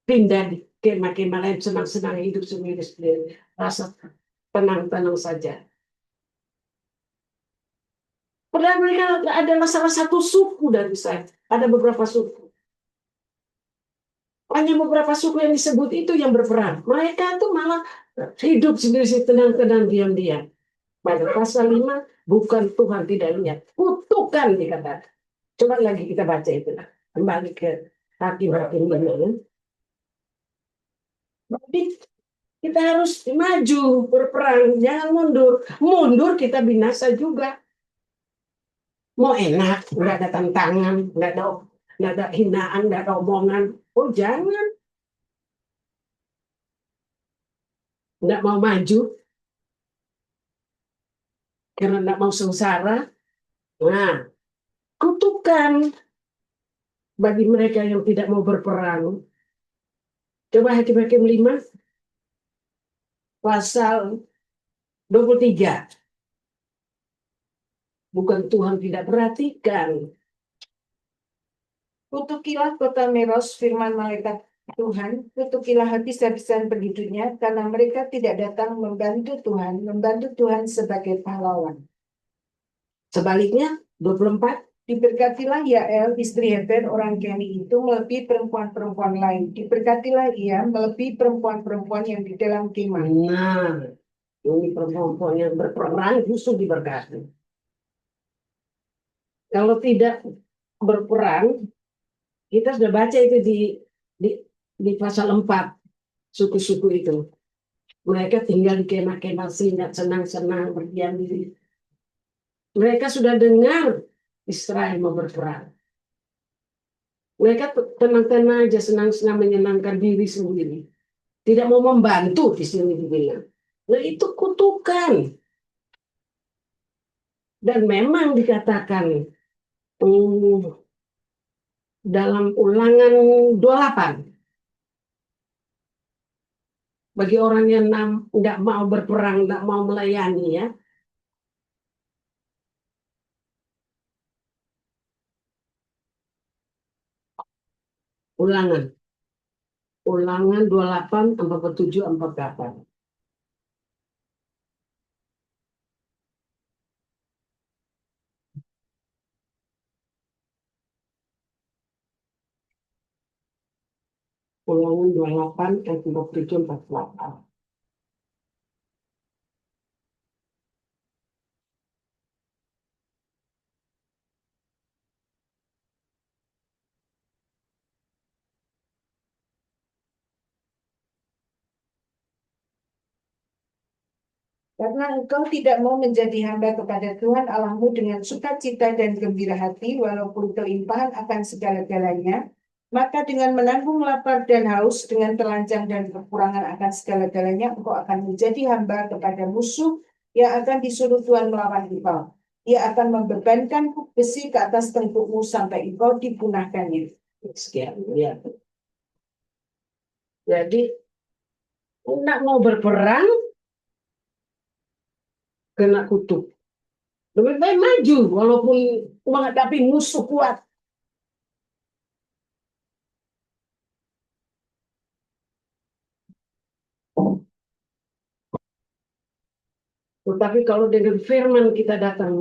pindah di kemah-kemah lain, senang-senang hidup sendiri-sendiri, rasa tenang-tenang saja. Padahal mereka adalah salah satu suku dari saya. Ada beberapa suku. Hanya beberapa suku yang disebut itu yang berperang. Mereka itu malah hidup sendiri, tenang-tenang, diam-diam. Pada pasal 5, bukan Tuhan tidak lihat. Kutukan dikatakan. Coba lagi kita baca itu. Kembali ke hakim-hakim ini. Jadi kita harus maju berperang, jangan mundur. Mundur kita binasa juga. Mau enak, nggak ada tantangan, nggak ada hinaan, nggak ada omongan. Oh jangan, nggak mau maju karena nggak mau sengsara. Nah, kutukan bagi mereka yang tidak mau berperang. Coba Hakim-Hakim 5 pasal 23. Bukan Tuhan tidak perhatikan. Kutukilah kota Meros, firman malaikat Tuhan, kutukilah habis-habisan penduduknya, karena mereka tidak datang membantu Tuhan sebagai pahlawan. Sebaliknya, 24. Diberkatilah Yael, istri Heber, orang Keni itu, melebihi perempuan-perempuan lain. Diberkatilah ia, melebihi perempuan-perempuan yang di dalam kemah. Nah, ini perempuan yang berperang justru diberkati. Kalau tidak berperang, kita sudah baca itu di pasal 4, suku-suku itu. Mereka tinggal di kemah-kemah senang-senang berdiam diri. Mereka sudah dengar Israel mau berperang. Mereka tenang-tenang aja, senang-senang menyenangkan diri sendiri. Tidak mau membantu di sini dibilang. Nah itu kutukan. Dan memang dikatakan dalam Ulangan 28. Bagi orang yang tidak mau berperang, tidak mau melayani ya. Ulangan 28, 47, 48. Ulangan 28, 47, 48. Karena engkau tidak mau menjadi hamba kepada Tuhan Allahmu dengan sukacita dan gembira hati, walaupun kelimpahan akan segala-galanya, maka dengan menanggung lapar dan haus, dengan telanjang dan kekurangan akan segala-galanya, engkau akan menjadi hamba kepada musuh yang akan disuruh Tuhan melawan engkau. Ia akan membebankan besi ke atas tengkukmu sampai engkau dipunahkannya. Sekian, ya. Jadi, tidak mau berperang, kena kutuk. Lebih baik maju, walaupun menghadapi musuh kuat. Tetapi kalau dengan firman kita datang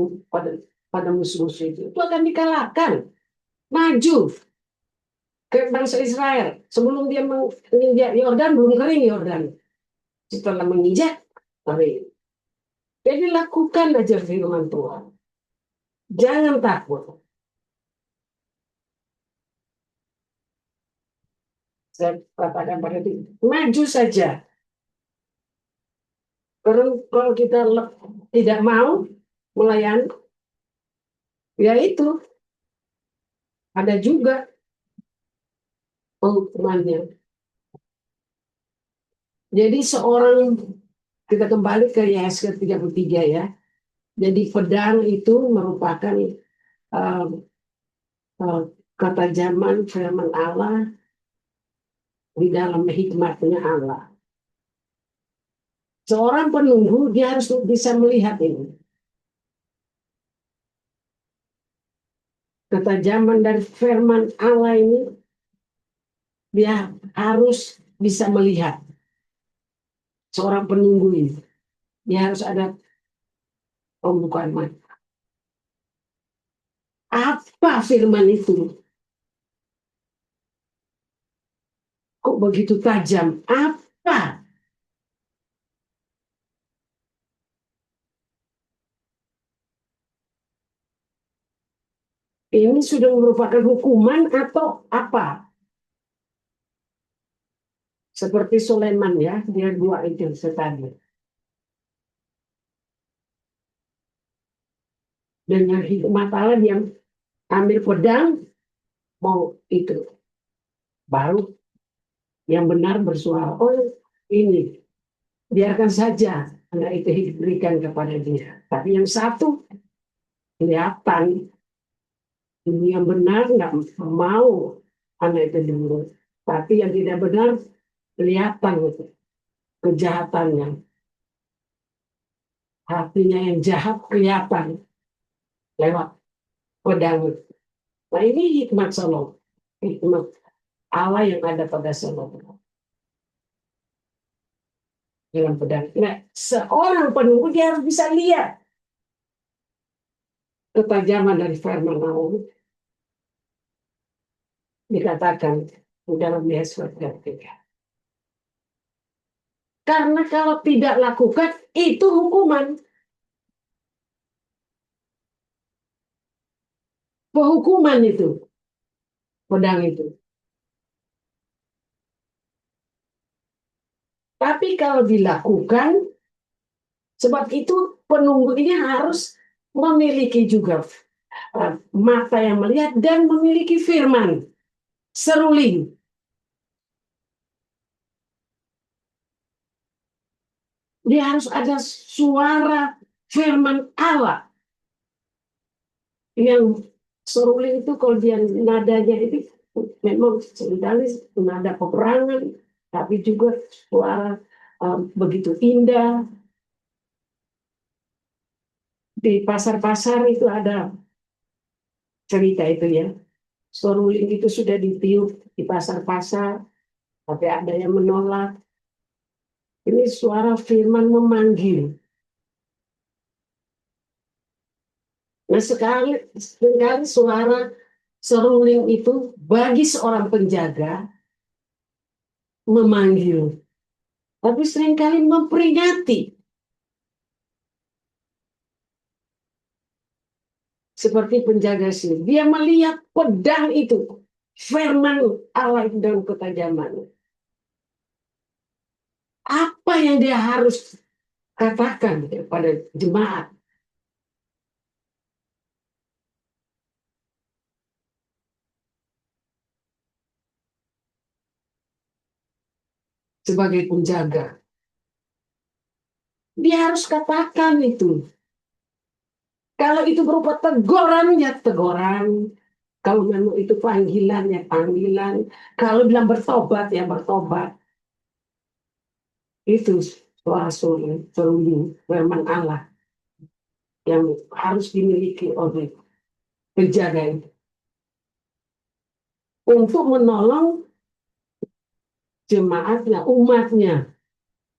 pada musuh-musuh itu akan dikalahkan. Maju ke bangsa Israel. Sebelum dia menginjak Yordan, belum kering Yordan. Setelah menginjak, kering. Jadi lakukan aja firman Tuhan. Jangan takut. Saya katakan pada diri, maju saja. Karena kalau kita tidak mau melayani, ya itu ada juga hukumannya. Jadi seorang Kita kembali ke Yesaya 33 ya. Jadi pedang itu merupakan uh, ketajaman firman Allah di dalam hikmatnya Allah. Seorang penunggu dia harus bisa melihat ini. Ketajaman dari firman Allah ini dia harus bisa melihat. Seorang penunggu ini dia harus ada pembukaan mata. Apa firman itu? Kok begitu tajam? Apa? Ini sudah merupakan hukuman atau apa? Seperti Sulaiman ya, dia dua itu tadi. Dengan hikmat Allah yang ambil pedang, mau itu. Baru yang benar bersuara, oh ini, biarkan saja anak itu diberikan kepada dia. Tapi yang satu, kelihatan, ini yang benar nggak mau anak itu diberi. Tapi yang tidak benar, kelihatan gitu, kejahatannya. Hatinya yang jahat kelihatan lewat pedang. Nah ini hikmat Salomo, hikmat Allah yang ada pada Salomo dalam pedang. Nah, seorang penunggu dia harus bisa lihat ketajaman dari firman Allah. Dikatakan di dalam Yesus 3. Karena kalau tidak lakukan itu hukuman. Penghukuman itu pedang itu. Tapi kalau dilakukan, sebab itu penunggu ini harus memiliki juga mata yang melihat dan memiliki firman seruling. Dia harus ada suara firman Allah yang seruling itu kalau dia nadanya itu memang seringkali nada peperangan, tapi juga suara begitu indah. Di pasar-pasar itu ada cerita itu ya. Seruling itu sudah ditiup di pasar-pasar, tapi ada yang menolak. Ini suara firman memanggil. Nah sekali suara seruling itu bagi seorang penjaga memanggil, tapi seringkali memperingati. Seperti penjaga sini, dia melihat pedang itu, firman Allah dan ketajaman. Apa yang dia harus katakan kepada jemaat? Sebagai penjaga, dia harus katakan itu. Kalau itu berupa teguran, ya teguran. Kalau memang itu panggilan, ya panggilan. Kalau bilang bertobat, ya bertobat. Itu suara seruling firman Allah yang harus dimiliki oleh penjaga itu. Untuk menolong jemaatnya, umatnya.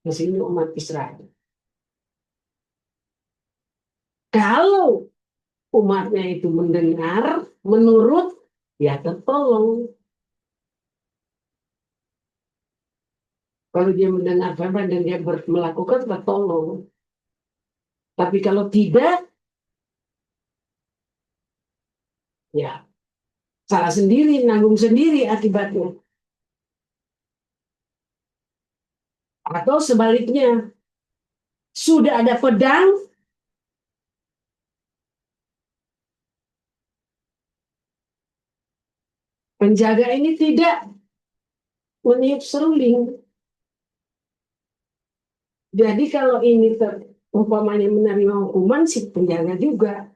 Di sini umat Israel. Kalau umatnya itu mendengar, menurut, ya tertolong. Kalau dia mendengar firman dan dia melakukan, tertolong. Tapi kalau tidak, ya salah sendiri, nanggung sendiri akibatnya. Atau sebaliknya, sudah ada pedang, penjaga ini tidak meniup seruling. Jadi kalau ini umpamanya menerima hukuman si penjaga juga.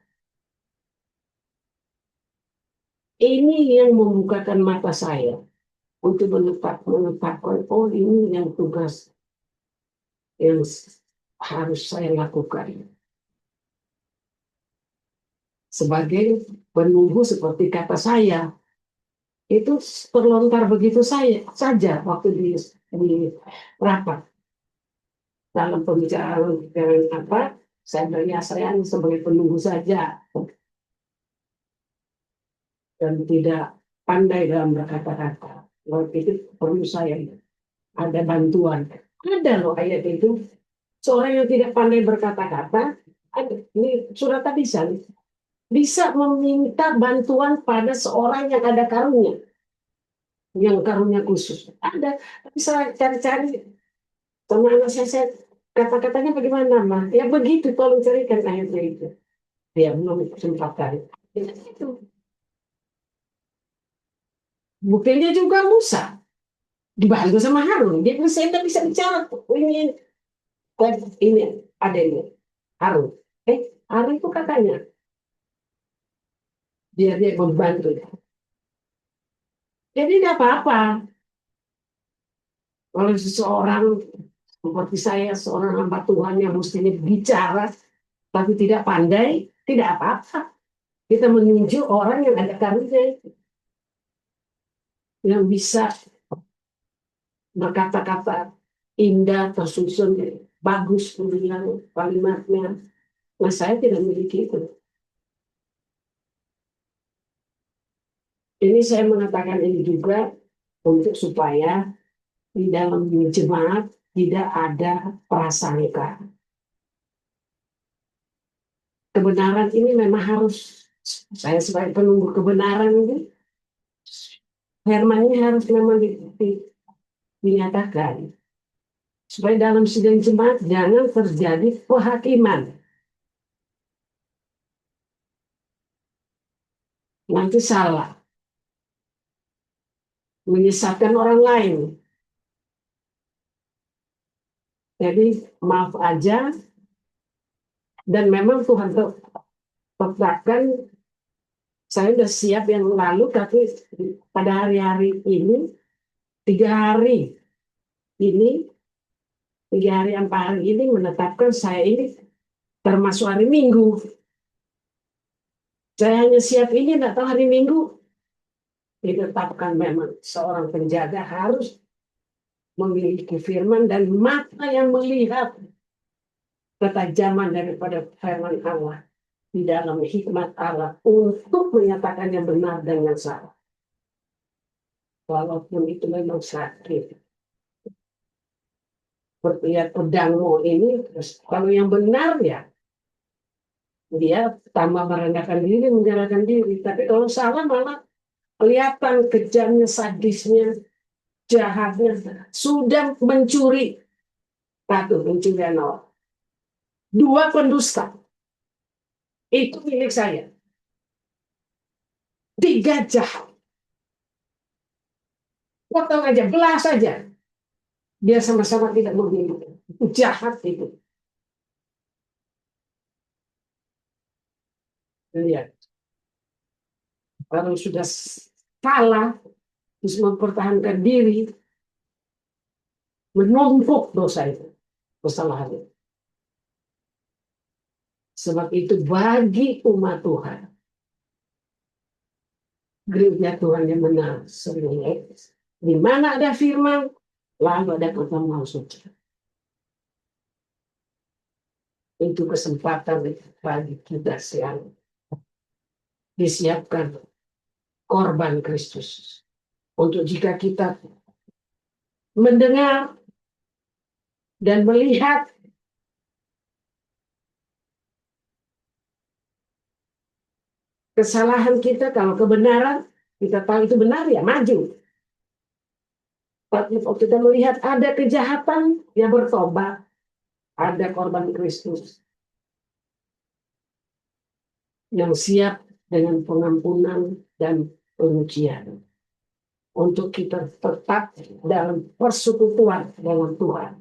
Ini yang membukakan mata saya untuk menetapkan, oh ini yang tugas yang harus saya lakukan sebagai penunggu seperti kata saya. Itu terlontar begitu saja waktu di rapat dalam pembicaraan dengan apa, saya bilang saya hanya sebagai penunggu saja dan tidak pandai dalam berkata-kata. Waktu itu perlu saya ada bantuan. Ada loh ayat itu, seorang yang tidak pandai berkata-kata, ini surat bisa meminta bantuan pada seorang yang ada karunia, yang karunia khusus. Ada, tapi saya cari-cari sama anak saya kata-katanya bagaimana, mah? Ya begitu, tolong carikan ayatnya itu. Dia belum sempat cari. Itu. Buktinya juga Musa dibantu sama Harun. Dia bilang, saya tidak bisa bicara. Ini ada ini Harun. Harun itu katanya dia membantu. Jadi tidak apa-apa. Kalau seseorang seperti saya, seorang hamba Tuhan yang mestinya bicara, tapi tidak pandai, tidak apa-apa. Kita menunjuk orang yang ada karunia, yang bisa berkata-kata indah, tersusun, bagus, pemilihan kalimatnya. Nah, saya tidak memiliki itu. Ini saya mengatakan ini juga untuk supaya di dalam jemaat tidak ada prasangka. Kebenaran ini memang harus, saya sebagai penunggu kebenaran ini, firman ini harus memang dinyatakan. Supaya dalam sidang jemaat jangan terjadi kehakiman. Nanti salah. Menyesatkan orang lain. Jadi maaf aja. Dan memang Tuhan tetapkan, saya sudah siap yang lalu, tapi pada hari-hari ini, 3 hari ini, 4 hari ini menetapkan saya ini termasuk hari Minggu. Saya hanya siap ini, tidak tahu hari Minggu. Ditetapkan memang seorang penjaga harus memiliki firman dan mata yang melihat ketajaman daripada firman Allah di dalam hikmat Allah untuk menyatakan yang benar dan yang salah. Walaupun itu memang sakit. Seperti ya pedangmu ini, kalau yang benar ya, dia tambah merendahkan diri, menyerahkan diri. Tapi kalau salah malah kelihatan kejamnya, sadisnya, jahatnya. Sudah mencuri. 1, pencurian orang. 2, pendusta. Itu milik saya. 3, jahat. Potong aja, belas saja. Dia sama-sama tidak memiliki. Itu jahat itu. Lihat. Kalau sudah salah, terus mempertahankan diri, menumpuk dosa itu, kesalahan itu. Sebab itu bagi umat Tuhan, gereja Tuhan yang benar, di mana ada firman, lalu ada pertemuan suci. Itu kesempatan bagi kita yang disiapkan korban Kristus. Untuk jika kita mendengar dan melihat kesalahan kita, kalau kebenaran kita tahu itu benar ya maju. Kalau kita melihat ada kejahatan ya bertobat, ada korban Kristus yang siap dengan pengampunan dan penyucian untuk kita tetap dalam persekutuan dengan Tuhan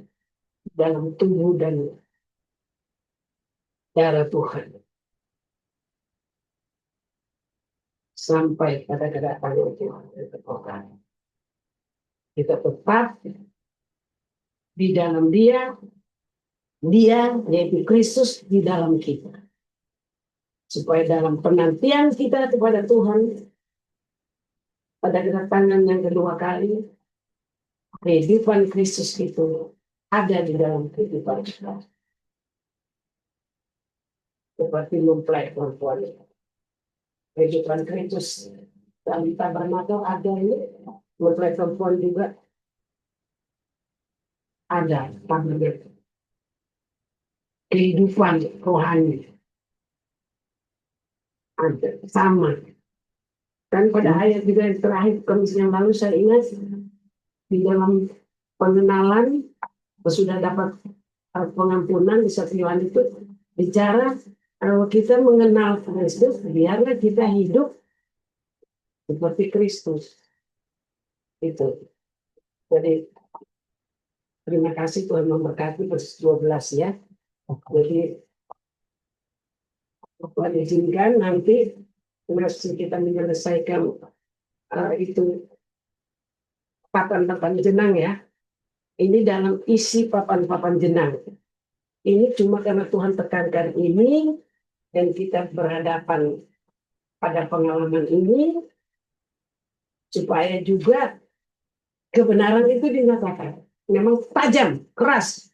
dalam tubuh dan darah Tuhan sampai pada kedatangan Tuhan yang kedua. Kita tetap di dalam Dia yaitu Kristus di dalam kita. Supaya dalam penantian kita kepada Tuhan pada kedatangan yang kedua kali, kehidupan Kristus itu ada di dalam kehidupan kita. Seperti mempelai perempuan. Kehidupan Kristus dalam tabernakel ada ini, mempelai perempuan juga ada tabernakel. Kehidupan rohani ada sama. Dan pada ayat juga yang terakhir Kamis yang lalu saya ingat di dalam pengenalan sudah dapat pengampunan di Setiwan itu bicara kalau kita mengenal Kristus biarlah kita hidup seperti Kristus itu. Jadi terima kasih Tuhan memberkati vers 12 ya. Jadi Tuhan izinkan nanti masih kita menyelesaikan itu papan-papan jenang ya. Ini dalam isi papan-papan jenang. Ini cuma karena Tuhan tekankan ini dan kita berhadapan pada pengalaman ini supaya juga kebenaran itu dinyatakan. Memang tajam, keras.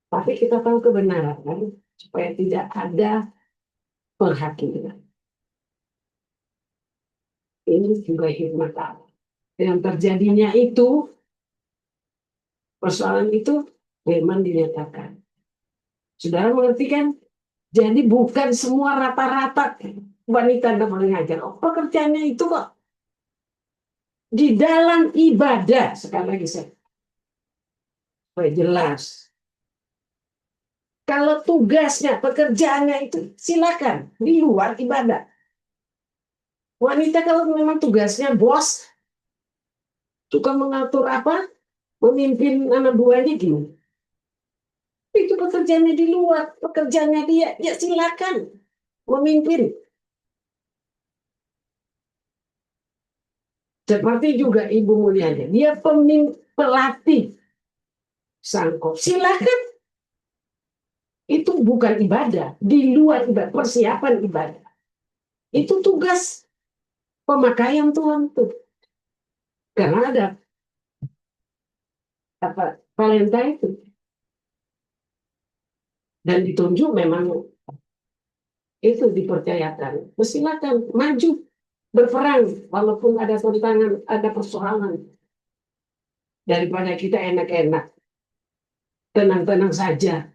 Tapi kita tahu kebenaran kan? Supaya tidak ada penghakiman. Ini juga hikmat Allah. Yang terjadinya itu, persoalan itu memang dinyatakan. Saudara mengerti kan? Jadi bukan semua rata-rata wanita yang mengajar. Oh, pekerjaannya itu kok di dalam ibadah. Sekali lagi saya supaya jelas. Kalau tugasnya, pekerjaannya itu silakan di luar ibadah. Wanita kalau memang tugasnya bos, suka mengatur apa, memimpin anak buahnya gini. Itu pekerjaannya di luar, pekerjaannya dia, ya silakan memimpin. Seperti juga Ibu Mulyani, dia pelatih sangkop, silakan. Itu bukan ibadah, di luar ibadah, persiapan ibadah. Itu tugas pemakaian Tuhan tuh. Karena ada talenta itu. Dan ditunjuk memang itu dipercayakan. Silakan maju berperang walaupun ada tantangan, ada persoalan. Daripada kita enak-enak, tenang-tenang saja.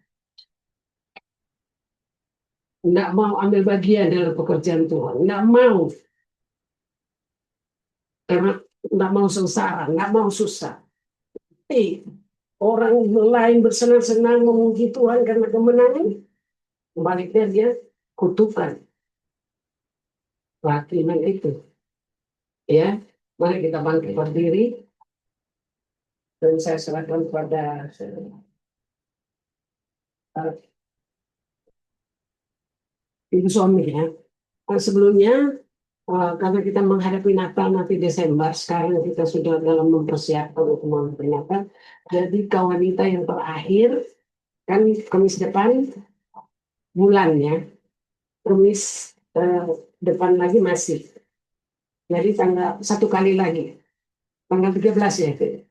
Nggak mau ambil bagian dalam pekerjaan Tuhan. Nggak mau. Karena nggak mau sengsara, nggak mau susah. Orang lain bersenang-senang memuji Tuhan karena kemenangan, baliknya dia kutukan kehakiman itu. Ya, mari kita bangkit berdiri dan saya serahkan kepada Ibu Somi ya. Sebelumnya karena kita menghadapi Natal nanti Desember, sekarang kita sudah dalam mempersiapkan untuk menghadapi Natal. Jadi kaum wanita yang terakhir kan Kamis depan bulannya, Kamis depan lagi masih. Jadi tanggal satu kali lagi, tanggal 13 ya itu.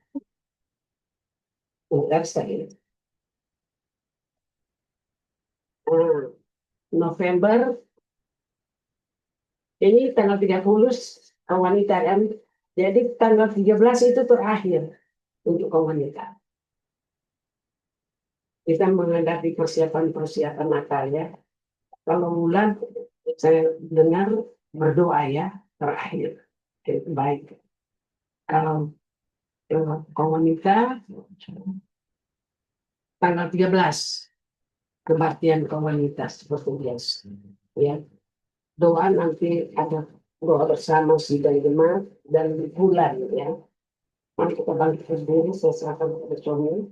November ini tanggal 30 wanita kan. Jadi tanggal 13 itu terakhir untuk kaum wanita. Kita menghadapi persiapan-persiapan Natal ya. Kalau bulan saya dengar berdoa ya terakhir. Oke, baik. Kalau kaum wanita tanggal 13 kebaktian kaum wanita seperti biasa. Ya. Doa nanti ada doa bersama sidang jemaat dan bulan ya. Mari kita bangkit berdiri, saya serahkan kepada suami.